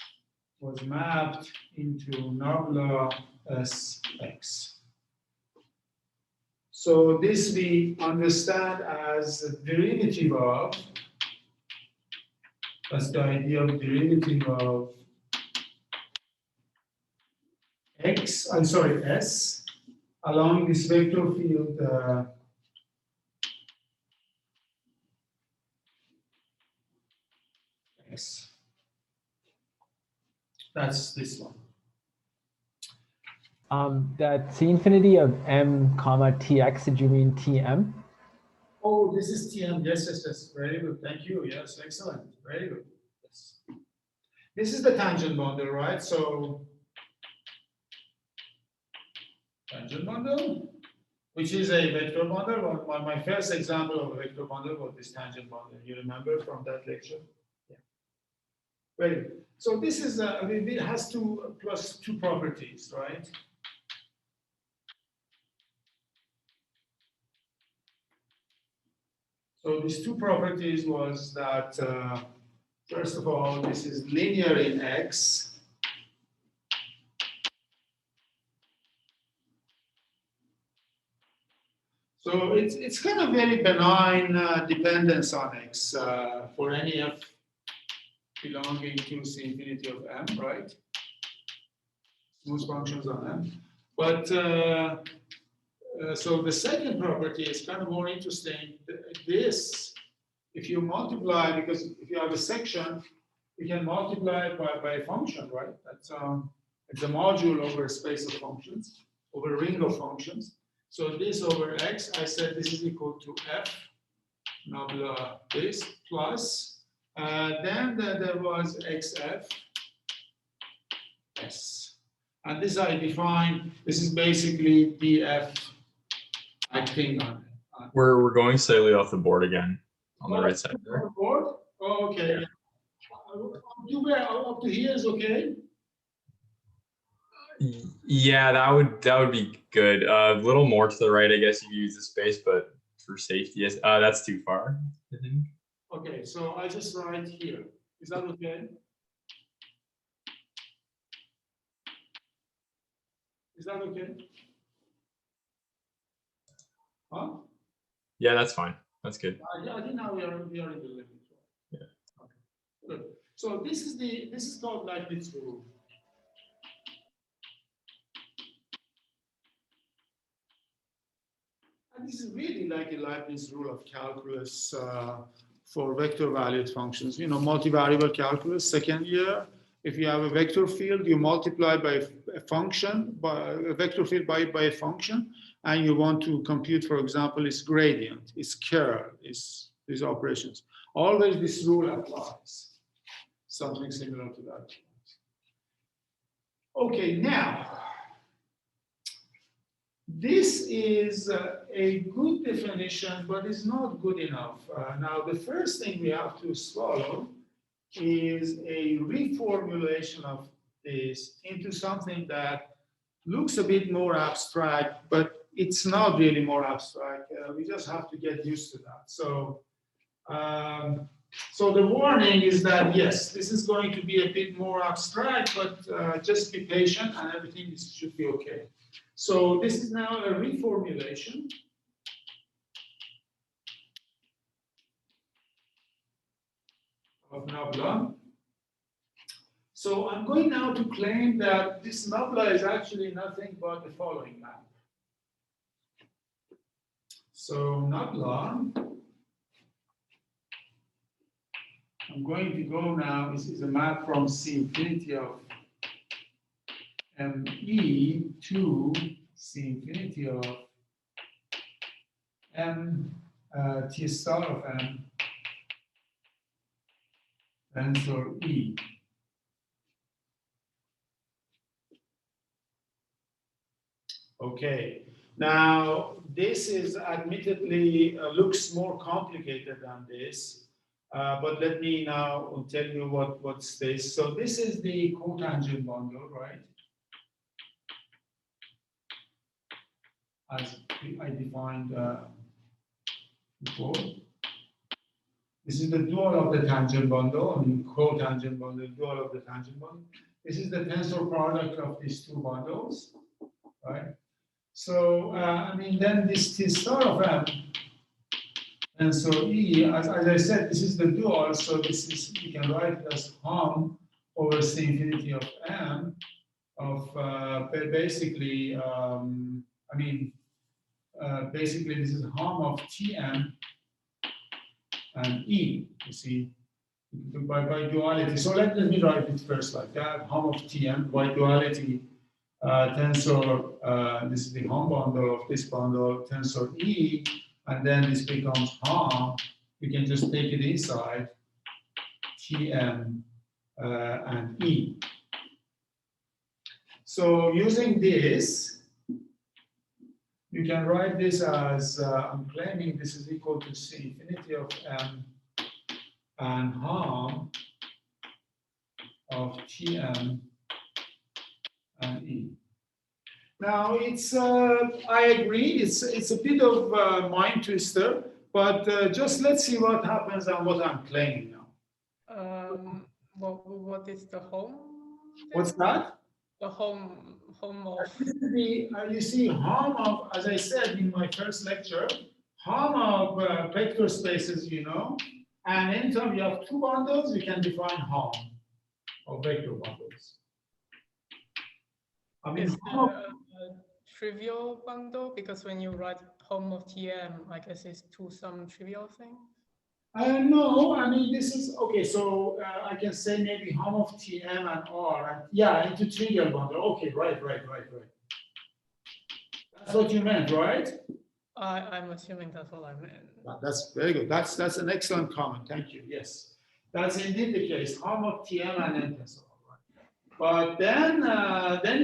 was mapped into nabla Sx. So this we understand as a derivative of, that's the idea of derivative of X, I'm sorry, S, along this vector field X. That's this one. That C infinity of M comma Tx, did you mean Tm? Oh, this is Tm. Yes, yes, yes. Very good. Thank you. Yes, excellent. Very good. Yes. This is the tangent bundle, right? So tangent bundle, which is a vector bundle. My first example of a vector bundle was this tangent bundle. You remember from that lecture? Yeah. Very good. So this is, I mean, it has two properties, right? So these two properties was that, first of all, this is linear in X. So it's kind of very benign dependence on X for any F belonging to C infinity of M, right? Smooth functions on M. But so the second property is kind of more interesting. This, if you multiply, because if you have a section, you can multiply it by a function, right? That's it's a module over a space of functions, over a ring of functions. So this over X, I said this is equal to F, nabla this, plus, then there was XF, S. And this I defined, this is basically DF acting on it. We're going slightly off the board again on the right side there. Board? Oh, okay. Yeah. Up to here is okay. Yeah, that would be good. A little more to the right, I guess, if you use the space, but for safety, yes. That's too far, I think. Okay, so I just write here. Is that okay? Is that okay? Huh? Yeah, that's fine. That's good. Yeah, I think now we are in the limit. Yeah. Okay. Good. So this is called Leibniz rule. And this is really like a Leibniz rule of calculus for vector valued functions. You know, multivariable calculus, second year. If you have a vector field, you multiply by a function, by a vector field by a function, and you want to compute, for example, its gradient, its curl, these operations. Always this rule applies. Something similar to that. Okay, now, this is a good definition, but it's not good enough. Now, the first thing we have to swallow is a reformulation of this into something that looks a bit more abstract, but it's not really more abstract. We just have to get used to that. So, so the warning is that, yes, this is going to be a bit more abstract, but just be patient and everything should be okay. So this is now a reformulation of nabla. So I'm going now to claim that this nabla is actually nothing but the following map. So nabla, I'm going to go now, this is a map from C infinity of ME to C infinity of M T star of M tensor E. Okay, now this is admittedly looks more complicated than this, but let me now tell you what's this. So this is the cotangent bundle, right? As I defined before. This is the dual of the tangent bundle, I mean cotangent bundle, dual of the tangent bundle. This is the tensor product of these two bundles, right? So, I mean, then this T star of M, and so E, as I said, this is the dual, so this is, you can write it as hom over C infinity of M of basically, I mean, basically this is hom of Tm and E, you see, by duality. So let me write it first like that, hom of Tm by duality. Tensor, this is the hom bundle of this bundle, tensor E, and then this becomes hom. We can just take it inside Tm and E. So using this, you can write this as, I'm claiming this is equal to C infinity of M and hom of Tm and E. Now it's, I agree, it's a bit of a mind twister, but just let's see what happens and what I'm claiming now. What is the home? What's that? The home of. This is the, you see, hom of, as I said in my first lecture, hom of vector spaces, you know, and anytime you have two bundles, you can define hom of vector bundles. I mean, Is it a trivial bundle? Because when you write hom of Tm, I guess it's to some trivial thing. No, I mean, this is, okay, so I can say maybe hom of Tm and R, and yeah, into trivial bundle. Okay, right. That's what you meant, right? I'm assuming that's what I meant. That's very good. That's an excellent comment. Thank you. Yes, that's indeed the case. Hom of Tm and N tensor. But then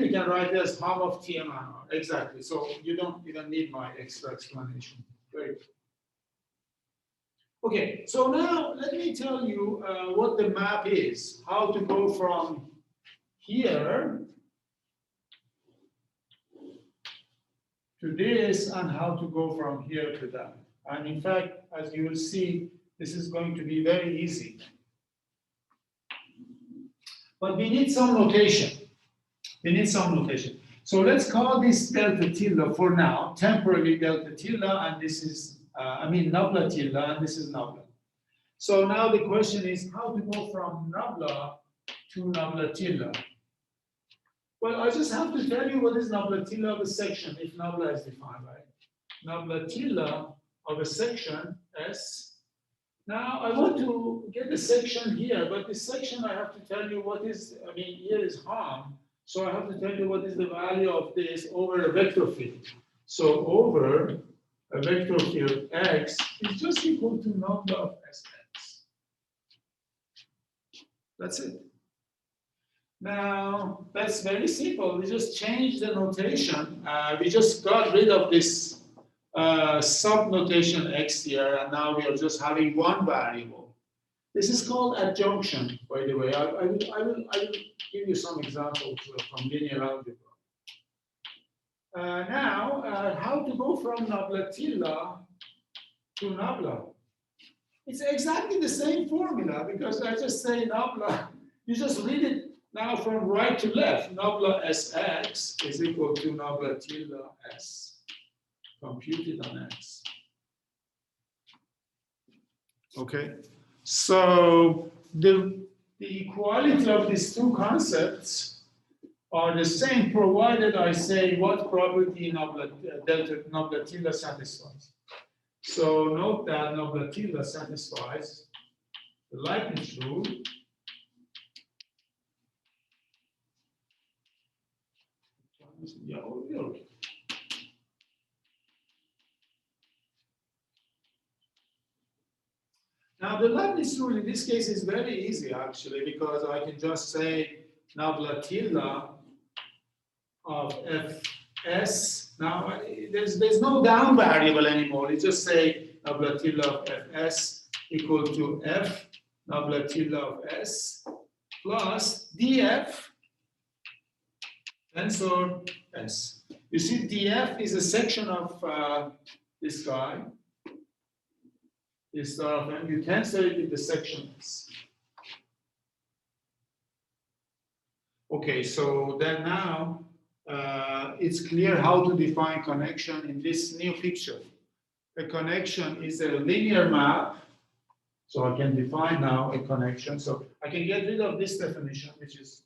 you can write it as hom of Tm and R. Exactly. So you don't need my extra explanation. Great. Okay, so now let me tell you what the map is, how to go from here to this and how to go from here to that. And in fact, as you will see, This is going to be very easy. But we need some notation. We need some notation. So let's call this delta tilde for now, temporary delta tilde, and this is, nabla tilde, and this is nabla. So now the question is how to go from nabla to nabla tilde. Well, I just have to tell you what is nabla tilde of a section if nabla is defined, right? Nabla tilde of a section S. Now I want to get a section here, but this section I have to tell you what is, here is harm. So I have to tell you what is the value of this over a vector field. So over a vector field X is just equal to nabla of Sx. That's it. Now, that's very simple. We just changed the notation. We just got rid of this sub-notation X here, and now we are just having one variable. This is called adjunction, by the way. I will give you some examples from linear algebra. Now, how to go from nabla tilde to nabla? It's exactly the same formula, because I just say nabla. You just read it now from right to left. Nabla Sx is equal to nabla tilde S computed on X. Okay, so the equality of these two concepts are the same, provided I say what property nabla tilde satisfies. So note that nabla tilde satisfies the Leibniz rule. Now the Leibniz rule in this case is very easy actually, because I can just say nabla tilde of Fs. Now there's no down variable anymore. You just say nabla tilde of Fs equal to F nabla tilde of S plus df tensor S. You see, df is a section of this guy. This star of M. You tensor it with the section S. Okay, so then now it's clear how to define connection in this new picture. A connection is a linear map. So I can define now a connection. So I can get rid of this definition, which is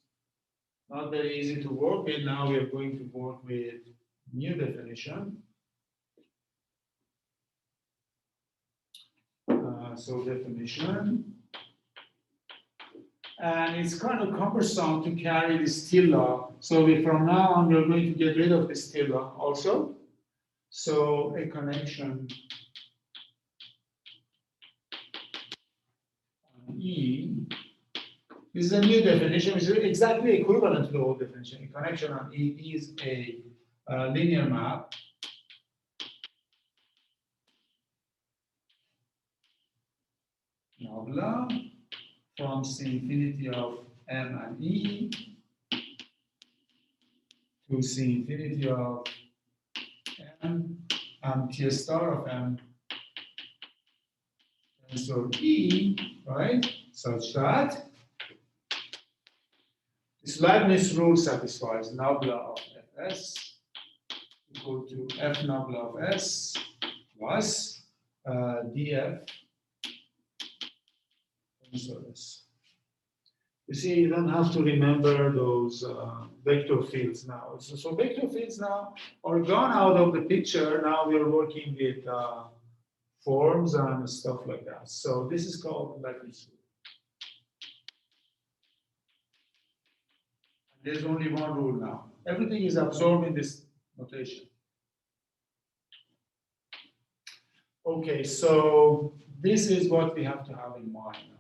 not very easy to work with. Now we are going to work with new definition. So definition. And it's kind of cumbersome to carry this tilde. So from now on, we're going to get rid of this tilde also. So a connection on E. This is a new definition, which is exactly equivalent to the old definition. A connection on E is a linear map. Nabla from C infinity of M and E to C infinity of M and T star of M tensor E, right? Such that this Leibniz rule satisfies nabla of Fs equal to F nabla of S plus df tensor S. You see, you don't have to remember those vector fields now. So vector fields now are gone out of the picture. Now we are working with forms and stuff like that. So this is called Leibniz rule. There's only one rule now. Everything is absorbed in this notation. Okay, so this is what we have to have in mind now.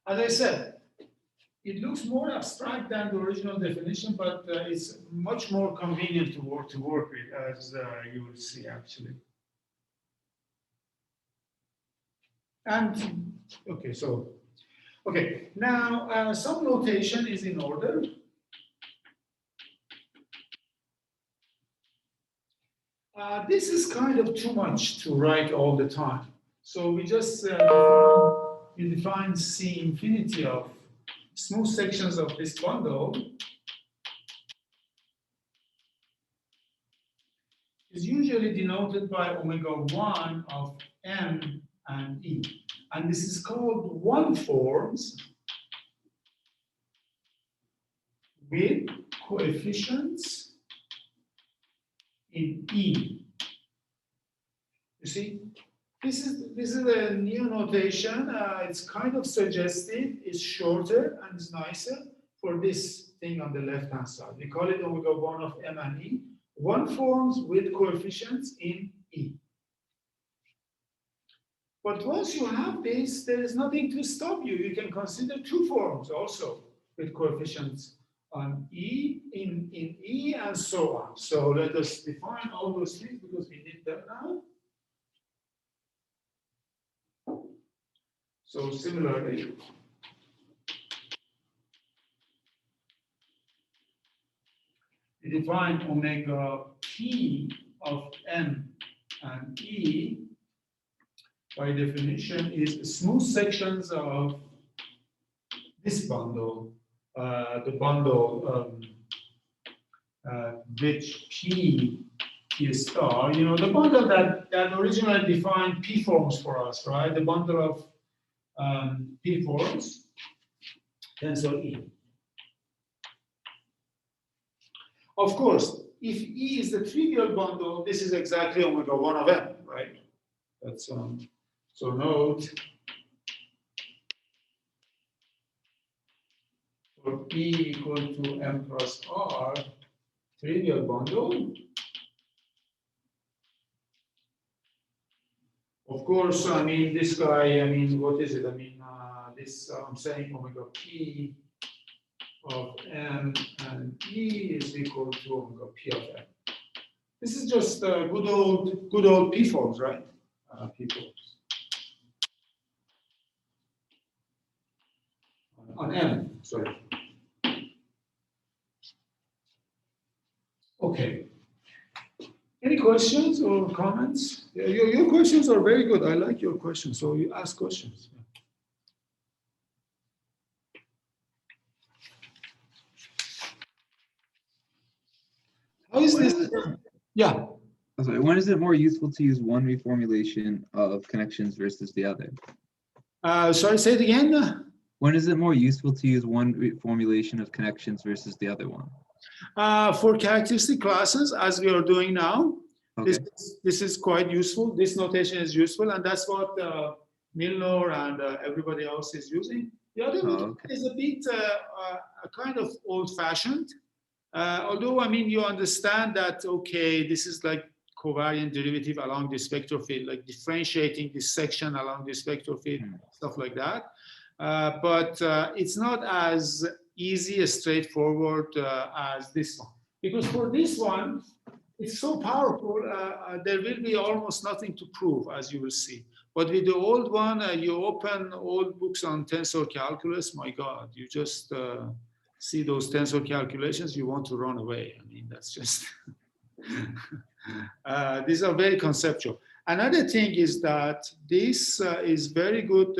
As I said, it looks more abstract than the original definition, but it's much more convenient to work with, as you will see actually. And okay, now some notation is in order. This is kind of too much to write all the time. So we just define C infinity of smooth sections of this bundle is usually denoted by omega 1 of M and E. And this is called one forms with coefficients in E. You see, this is a new notation. It's kind of suggestive. It's shorter and it's nicer for this thing on the left-hand side. We call it omega 1 of M and E. One forms with coefficients in E. But once you have this, there is nothing to stop you. You can consider two forms also with coefficients on E, in E, and so on. So let us define all those things because we need that now. So similarly, we define omega P of M and E by definition is smooth sections of this bundle, the bundle which P star, you know, the bundle that originally defined P forms for us, right? The bundle of P forms, tensor E. Of course, if E is the trivial bundle, this is exactly omega 1 of M, right? That's so note for P equal to M plus R, trivial bundle. Of course, I mean, this guy, I mean, what is it? I mean, this, I'm saying omega P of M and E is equal to omega P of M. This is just good old P forms, right? P forms. On M, sorry. Okay. Any questions or comments? Yeah, your questions are very good. I like your questions. So you ask questions. How is this? Yeah. I'm sorry, when is it more useful to use one reformulation of connections versus the other? Sorry, say it again. When is it more useful to use one reformulation of connections versus the other one? For characteristic classes, as we are doing now, Okay. this is quite useful. This notation is useful, and that's what Milnor and everybody else is using. The other one is a bit kind of old-fashioned. Although, I mean, you understand that, okay, this is like covariant derivative along the vector field, like differentiating this section along this vector field, stuff like that. But it's not as easy, as straightforward as this one. Because for this one, it's so powerful, there will be almost nothing to prove, as you will see. But with the old one, you open old books on tensor calculus, my God, you just see those tensor calculations, you want to run away. I mean, that's just, these are very conceptual. Another thing is that this is very good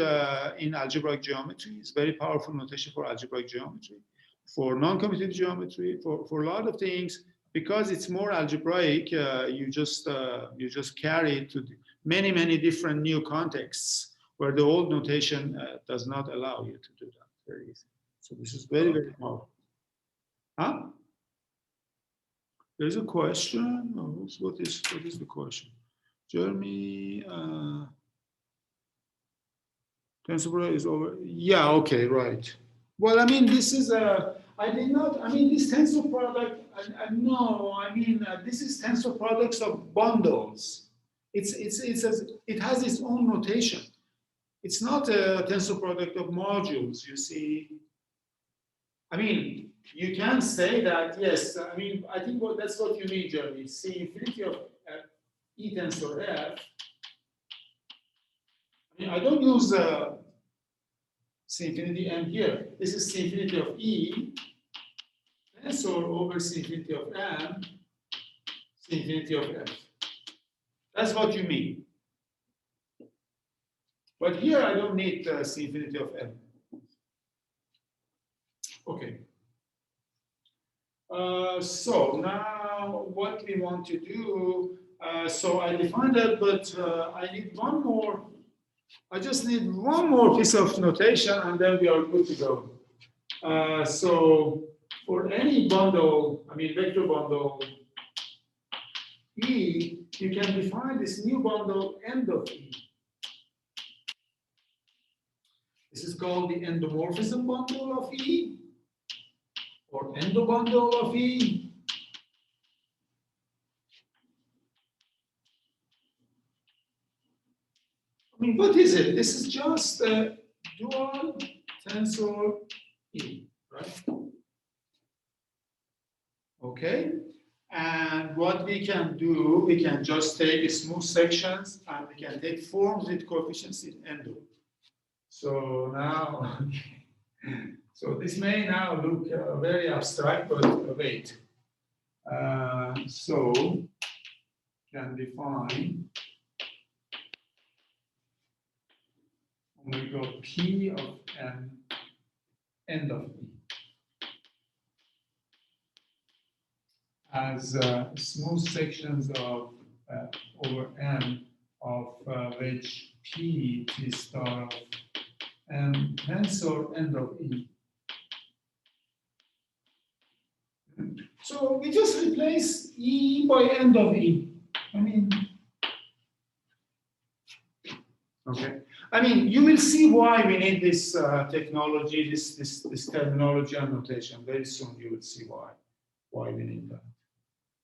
in algebraic geometry. It's very powerful notation for algebraic geometry, for non-commutative geometry, for a lot of things. Because it's more algebraic, you just carry it to many different new contexts where the old notation does not allow you to do that very easy. So this is very powerful. Huh? There's a question. Oh, what is the question? Jeremy, TensorFlow is over. Yeah, okay, right. Well, I mean, this is a, I did not, I mean, this tensor product, no, I mean, this is tensor products of bundles. It has its own notation. It's not a tensor product of modules, you see. I mean, you can say that, yes, I mean, I think that's what you mean, Jeremy. C infinity of E tensor F. I mean, I don't use C infinity M here. This is C infinity of E tensor over C infinity of M, C infinity of F. That's what you mean. But here I don't need C infinity of M. Okay. So now what we want to do, so I defined that, but I need one more. I just need one more piece of notation and then we are good to go. So for any bundle, I mean vector bundle E, you can define this new bundle end of E. This is called the endomorphism bundle of E or endobundle of E. I mean, what is it? This is just a dual tensor E, right? Okay. And what we can do, we can just take smooth sections and we can take forms with coefficients in endo. So now, so this may now look very abstract, but wait. So can define omega P of M end of E as smooth sections of over M of which P T star of M tensor end of E. So we just replace E by end of E. I mean, okay. I mean, you will see why we need this technology, this terminology and notation. Very soon you will see why we need that.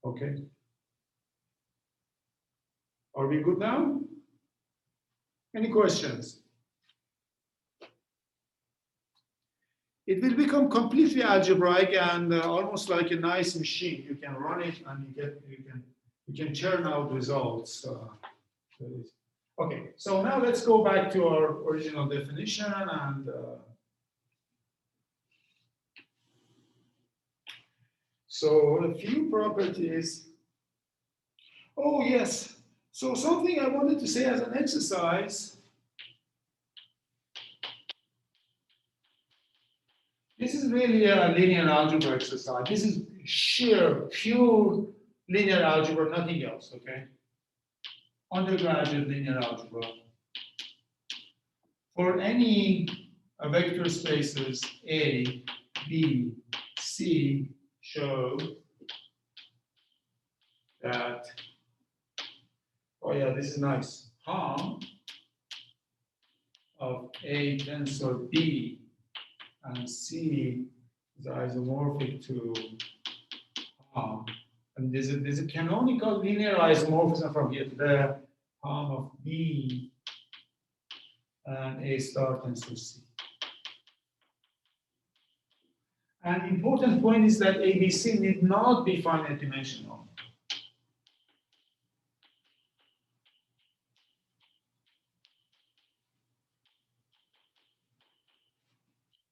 Okay. Are we good now? Any questions? It will become completely algebraic and almost like a nice machine. You can run it and you can churn out results. Okay, so now let's go back to our original definition and so a few properties. Oh yes, so something I wanted to say as an exercise. This is really a linear algebra exercise. This is sheer, pure linear algebra, nothing else, okay? Undergraduate linear algebra. For any vector spaces A, B, C, show that, oh yeah, this is nice. Harm of A tensor B and C is isomorphic to harm. And there's a canonical linear isomorphism from here to there, harm of B and A star tends to C. An important point is that ABC need not be finite dimensional.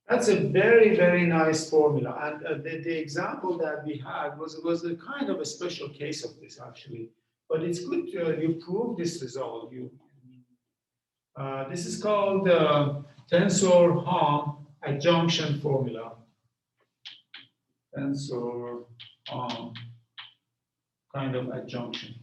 That's a very, very nice formula. And the example that we had was a kind of a special case of this, actually. But it's good you prove this result. This is called tensor Harm adjunction formula. Tensor Harm kind of adjunction.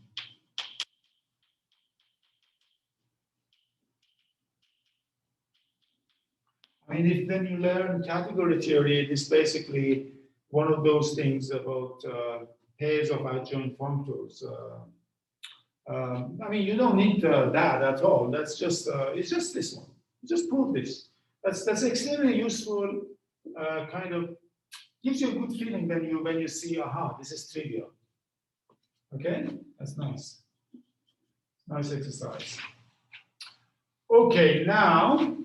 I mean, if when you learn category theory, it is basically one of those things about pairs of adjoint functors. I mean, you don't need that at all. That's just it's just this one. Just prove this. That's extremely useful. Kind of gives you a good feeling when you see, aha, this is trivial. Okay, that's nice. Nice exercise. Okay, now.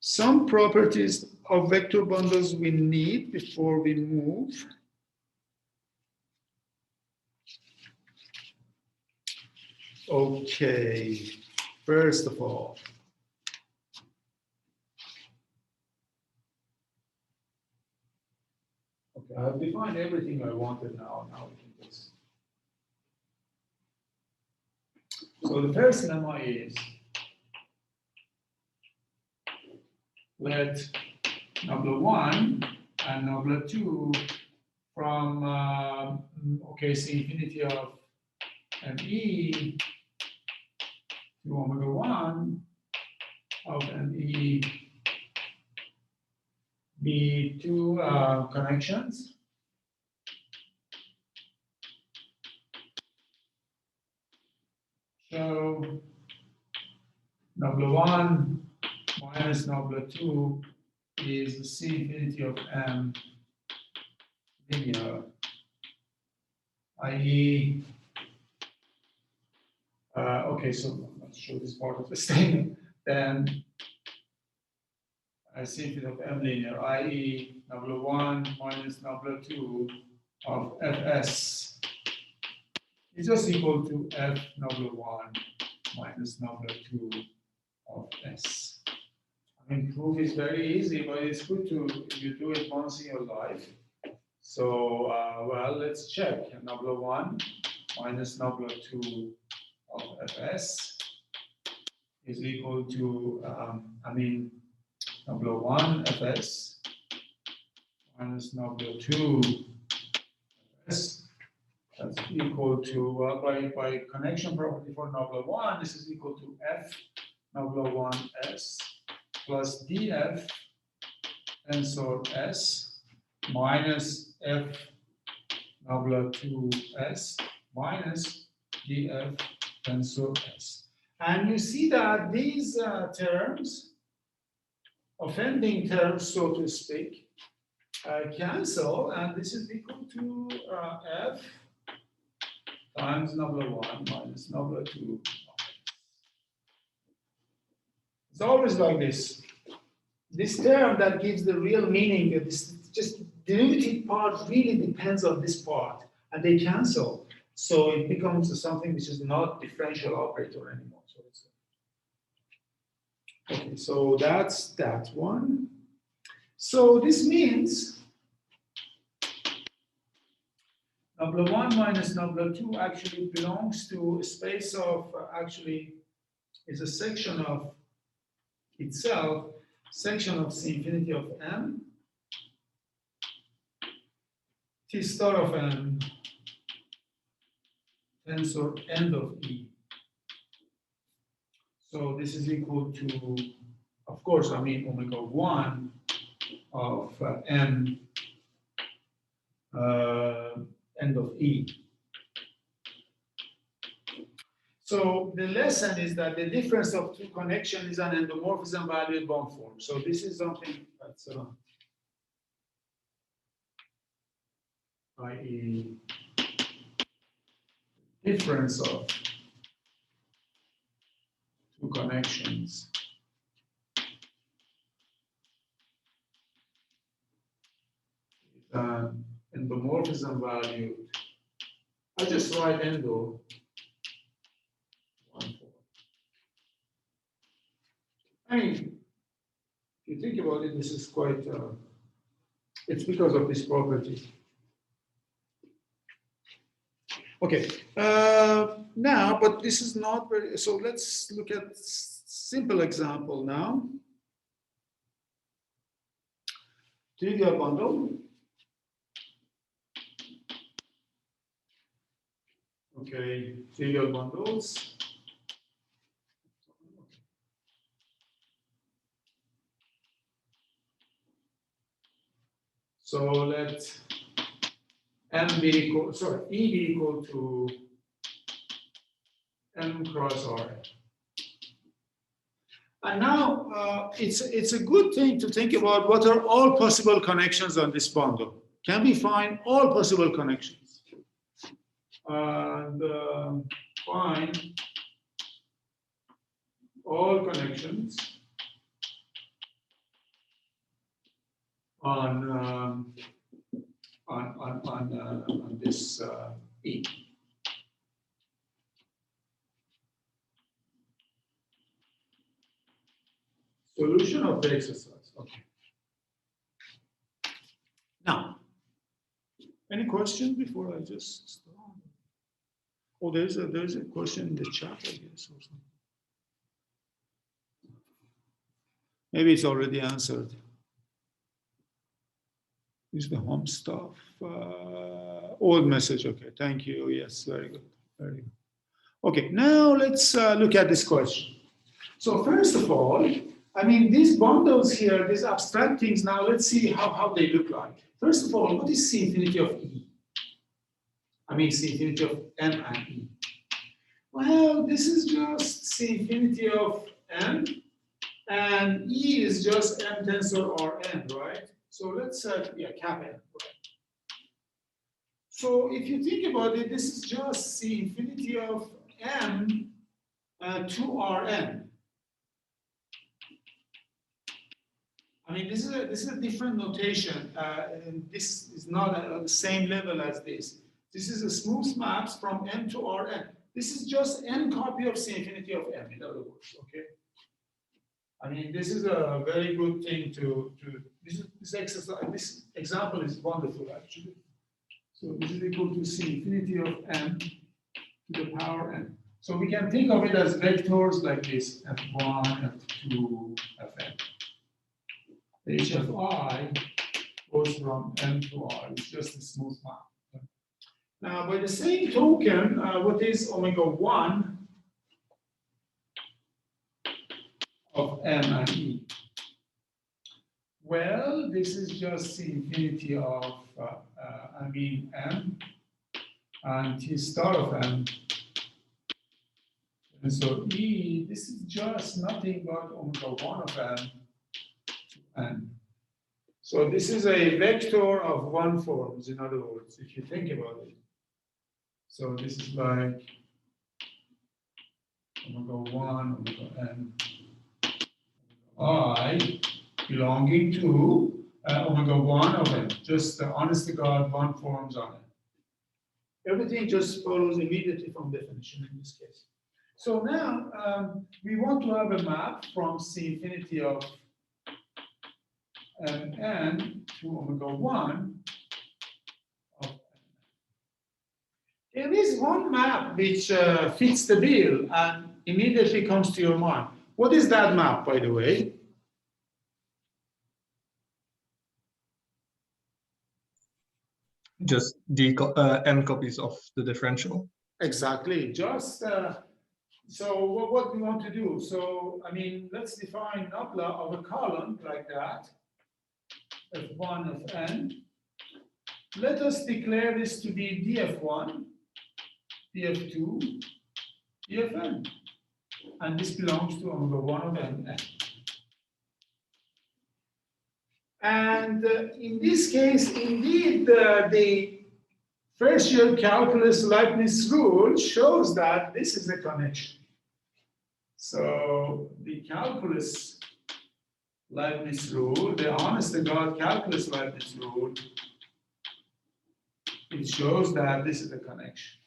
Some properties of vector bundles we need before we move. Okay, first of all, okay, I've defined everything I wanted now. Now we can just. So the first lemma is let number 1 and number 2 from okay, see infinity of ME to omega 1 of ME be two connections. So number 1 minus number 2 is the C infinity of M linear, i.e. Okay, so I'm not sure this part of the statement. Then C infinity of M linear, i.e. number 1 minus number 2 of Fs is just equal to F number 1 minus number 2 of S. I mean, proof is very easy, but it's good to you do it once in your life. So, well, let's check. Number 1 minus number 2 of Fs is equal to, number 1 Fs minus number 2 Fs. That's equal to, by connection property for number 1, this is equal to F number 1 S plus df tensor S minus F number 2 S minus df tensor S. And you see that these terms, offending terms, so to speak, cancel, and this is equal to F times number 1 minus number 2. It's always like this. This term that gives the real meaning, this just derivative part really depends on this part, and they cancel. So it becomes something which is not differential operator anymore. So it's okay. So that's that one. So this means number 1 minus number 2 actually belongs to a space of, actually is a section of itself, section of C infinity of M, T star of M, tensor end of E. So this is equal to, of course, omega 1 of M end of E. So the lesson is that the difference of two connections is an endomorphism valued bond form. So this is something that's i.e. difference of two connections endomorphism valued. I just write endo. I mean, if you think about it, this is quite, it's because of this property. Okay, now, but this is not very, so let's look at simple example now. Trivial bundle. Okay, trivial bundles. So let M be equal, sorry, E be equal to M cross R. And now it's a good thing to think about what are all possible connections on this bundle. Can we find all possible connections? And find all connections on this E. Solution of the exercise. Okay. Now, any questions before I just start? Oh, there's a question in the chat, I guess. Also. Maybe it's already answered. Is the home stuff old message? Okay, thank you. Yes, very good, very good. Okay, now let's look at this question. So first of all, I mean these bundles here, these abstract things. Now let's see how they look like. First of all, what is C infinity of E? I mean C infinity of M and E. Well, this is just C infinity of M, and E is just M tensor Rn, right? So let's yeah, cap N, right? So if you think about it, this is just C infinity of M to Rn. I mean, this is a different notation. And this is not at the same level as this. This is a smooth maps from M to Rn. This is just n copy of C infinity of M, in other words, okay? I mean, this is a very good thing to this exercise. This example is wonderful, actually. So this is equal to C infinity of M to the power N. So we can think of it as vectors like this, F1, F2, Fn. H of I goes from M to R. It's just a smooth map. Now, by the same token, what is omega 1 of M and E? Well, this is just the infinity of, I mean, M and T star of M. And so E, this is just nothing but omega 1 of M to N. So this is a vector of one forms, in other words, if you think about it. So this is like omega 1, omega N, I belonging to omega 1 of N. Just honest to God, one forms on it. Everything just follows immediately from definition in this case. So now we want to have a map from C infinity of N to omega 1 of N. There is one map which fits the bill and immediately comes to your mind. What is that map, by the way? Just the n copies of the differential. Exactly. Just so what we want to do. So I mean, let's define nabla of a column like that, f1 of n. Let us declare this to be df1, df2, dfn, and this belongs to omega 1 of n. And in this case, indeed, the first year calculus Leibniz rule shows that this is a connection. So the calculus Leibniz rule, the honest to God calculus Leibniz rule, it shows that this is a connection.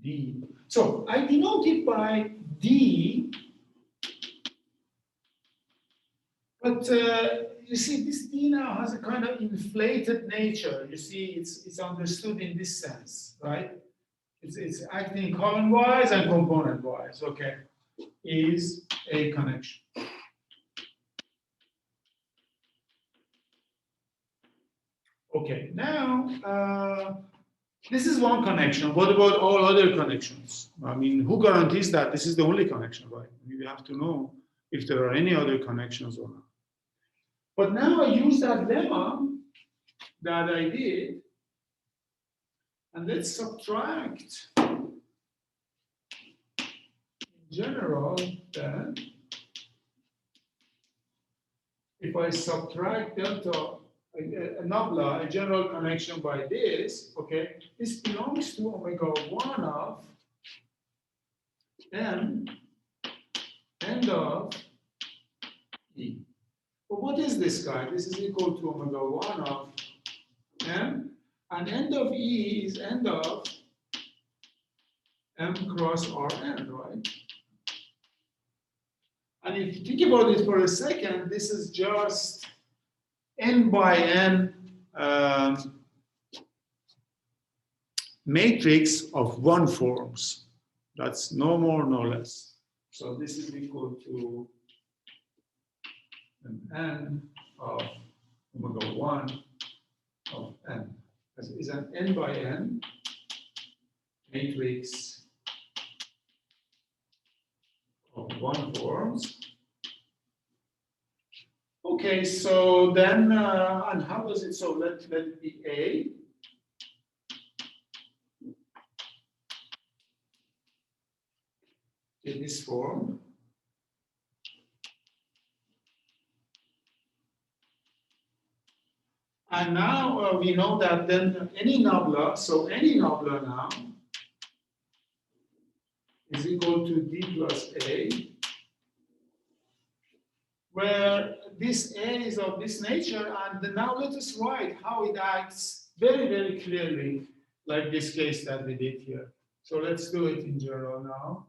D. So I denote it by D. But you see, this D now has a kind of inflated nature. You see, it's understood in this sense, right? It's acting column-wise and component-wise. Okay, is a connection. Okay, now this is one connection. What about all other connections? I mean, who guarantees that this is the only connection, right? We have to know if there are any other connections or not. But now I use that lemma that I did, and let's subtract in general then. If I subtract delta, a nabla, a general connection by this, okay, this belongs to omega 1 of M and of E. But what is this guy? This is equal to omega 1 of M, and end of E is end of M cross Rn, right? And if you think about it for a second, this is just N by N matrix of one forms. That's no more, no less. So this is equal to an n of omega 1 of n. This is an n by n matrix of one forms. Okay, so then, and how does it, so let it be A. In this form. And now we know that then any nabla, so any nabla now is equal to D plus A, where this A is of this nature, and now let us write how it acts very, very clearly, like this case that we did here. So let's do it in general now.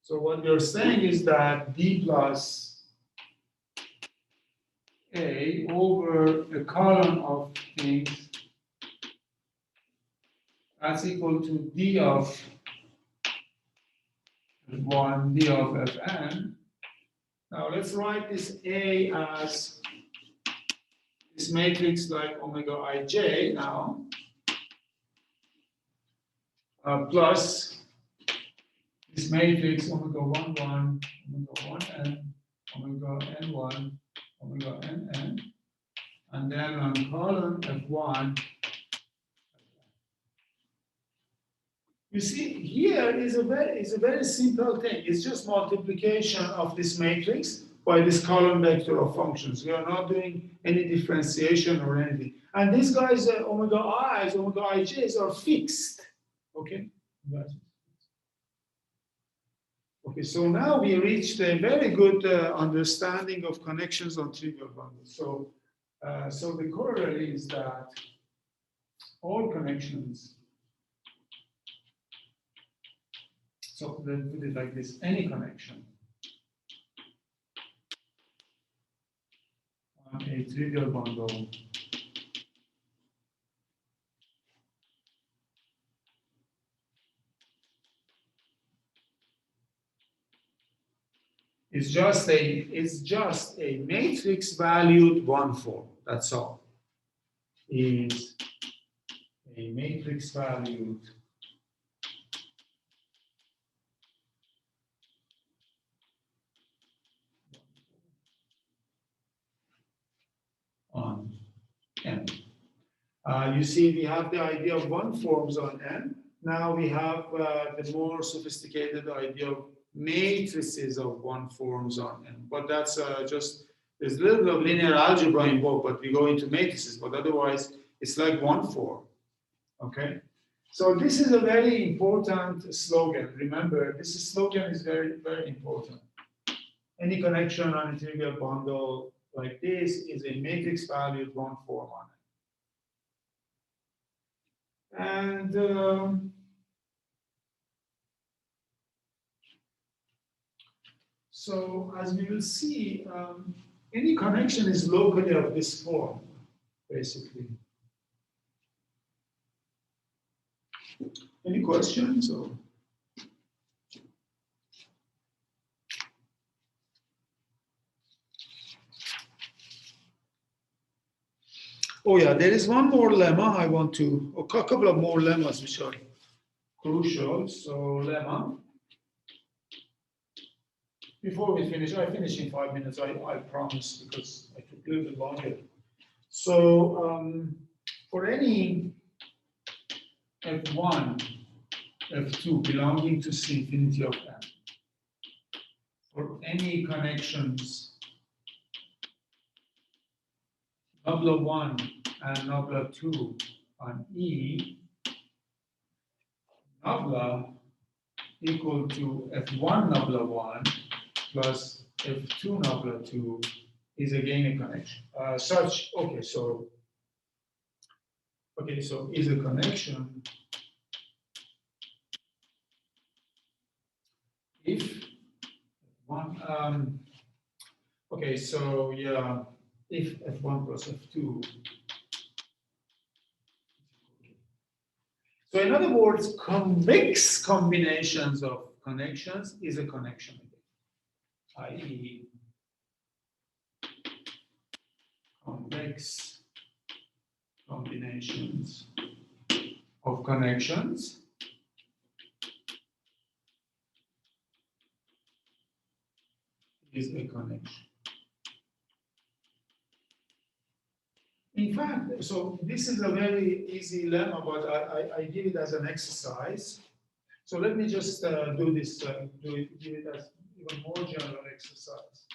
So what you're saying is that D plus A over a column of things, that's equal to D of 1, D of Fn. Now let's write this A as this matrix like omega ij now, plus this matrix omega 1, 1, omega 1, n, omega n1, omega nn, and then on column F1. You see, here is a very simple thing. It's just multiplication of this matrix by this column vector of functions. We are not doing any differentiation or anything. And these guys, omega i's, omega ij's are fixed. Okay? Okay, so now we reached a very good understanding of connections on trivial bundles. So, so the corollary is that all connections, so let's put it like this, any connection on a trivial bundle is just a matrix valued one form. That's all. Is a matrix valued on n. You see, we have the idea of one forms on n. Now we have the more sophisticated idea of matrices of one forms on n. But that's just, there's a little bit of linear algebra involved, but we go into matrices, but otherwise it's like one form. Okay? So this is a very important slogan. Remember, this slogan is very, very important. Any connection on a trivial bundle like this is a matrix valued one form on it. And so as we will see, any connection is locally of this form, basically. Any questions? Or? Oh yeah, there is one more lemma I want to, a couple of more lemmas which are crucial. So lemma. Before we finish, I finish in 5 minutes, I promise, because I took a little bit longer. So for any F1, F2 belonging to C infinity of n, for any connections nabla 1 and nabla 2 on E, nabla equal to F1 nabla 1 plus F2 nabla 2 is again a connection. Okay, so is a connection if one, okay, so yeah, if F1 plus F2 other words, convex combinations of connections is a connection, i.e. convex combinations of connections is a connection. In fact, so this is a very easy lemma, but I give it as an exercise. So let me just do this, give it as even more general exercise.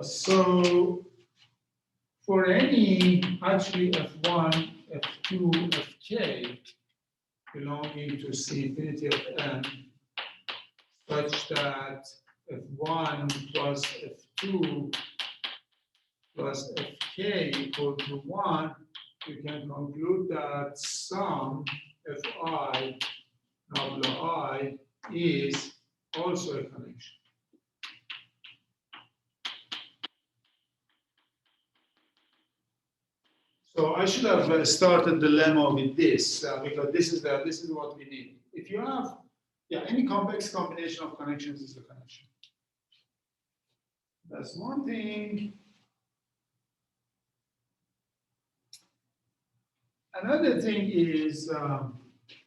So for any actually F1, F2, Fk belonging to C infinity of n, such that F1 plus F2 plus Fk equal to 1, you can conclude that sum Fi nabla I is also a connection. So I should have started the lemma with this because this is what we need. If you have any complex combination of connections is a connection. That's one thing. Another thing is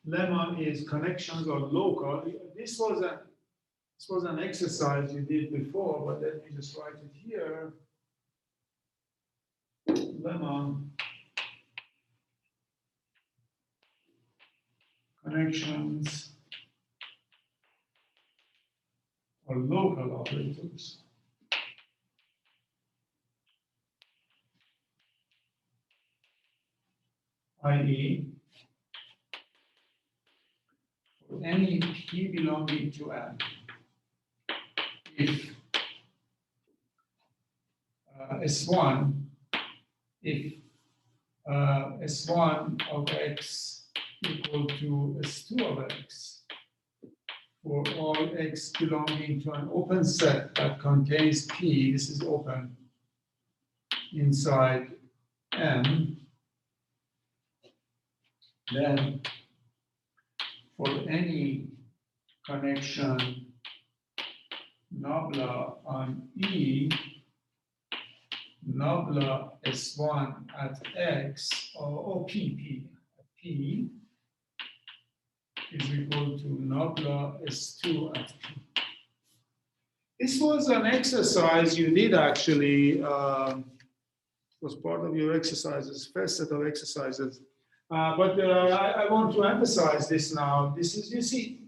lemma is connections are local. This was an exercise you did before, but let me just write it here. Lemma connections are local operators. I.e., for any P belonging to N, if S1, if S1 of X equal to S2 of X, for all X belonging to an open set that contains P, this is open inside M, then for any connection nabla on E, nabla S1 at X, or P is equal to nabla S2 at P. This was an exercise you did actually, was part of your exercises, first set of exercises. But I want to emphasize this now. This is, you see,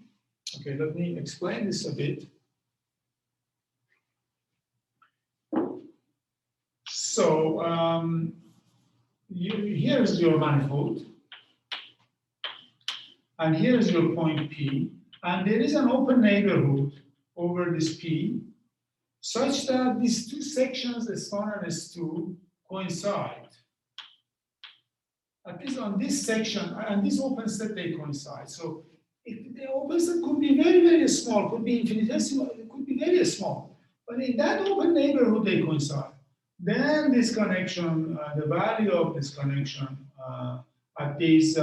okay, let me explain this a bit. So here's your manifold, and here's your point P, and there is an open neighborhood over this P, such that these two sections, S1 and S2, coincide. At least on this section, and this open set, they coincide. So the open set could be very, very small, could be infinitesimal, it could be very small. But in that open neighborhood, they coincide. Then this connection, the value of this connection at this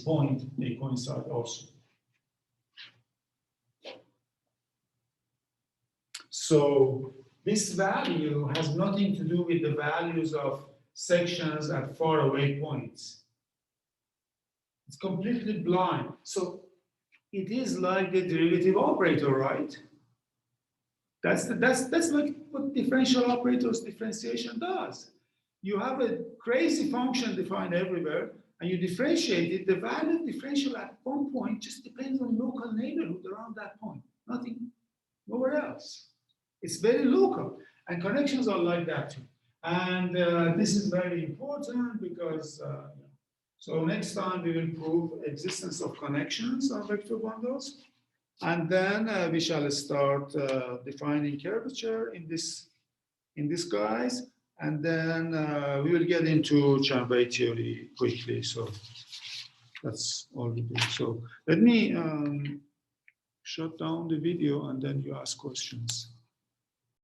point, they coincide also. So this value has nothing to do with the values of sections at faraway points. It's completely blind. So it is like the derivative operator, right? That's like what differential operators differentiation does. You have a crazy function defined everywhere, and you differentiate it. The value of differential at one point just depends on local neighborhood around that point. Nothing, nowhere else. It's very local, and connections are like that too. And this is very important because, so next time we will prove existence of connections on vector bundles. And then we shall start defining curvature in this guise. And then we will get into Chern-Weil theory quickly. So that's all we do. So let me shut down the video and then you ask questions.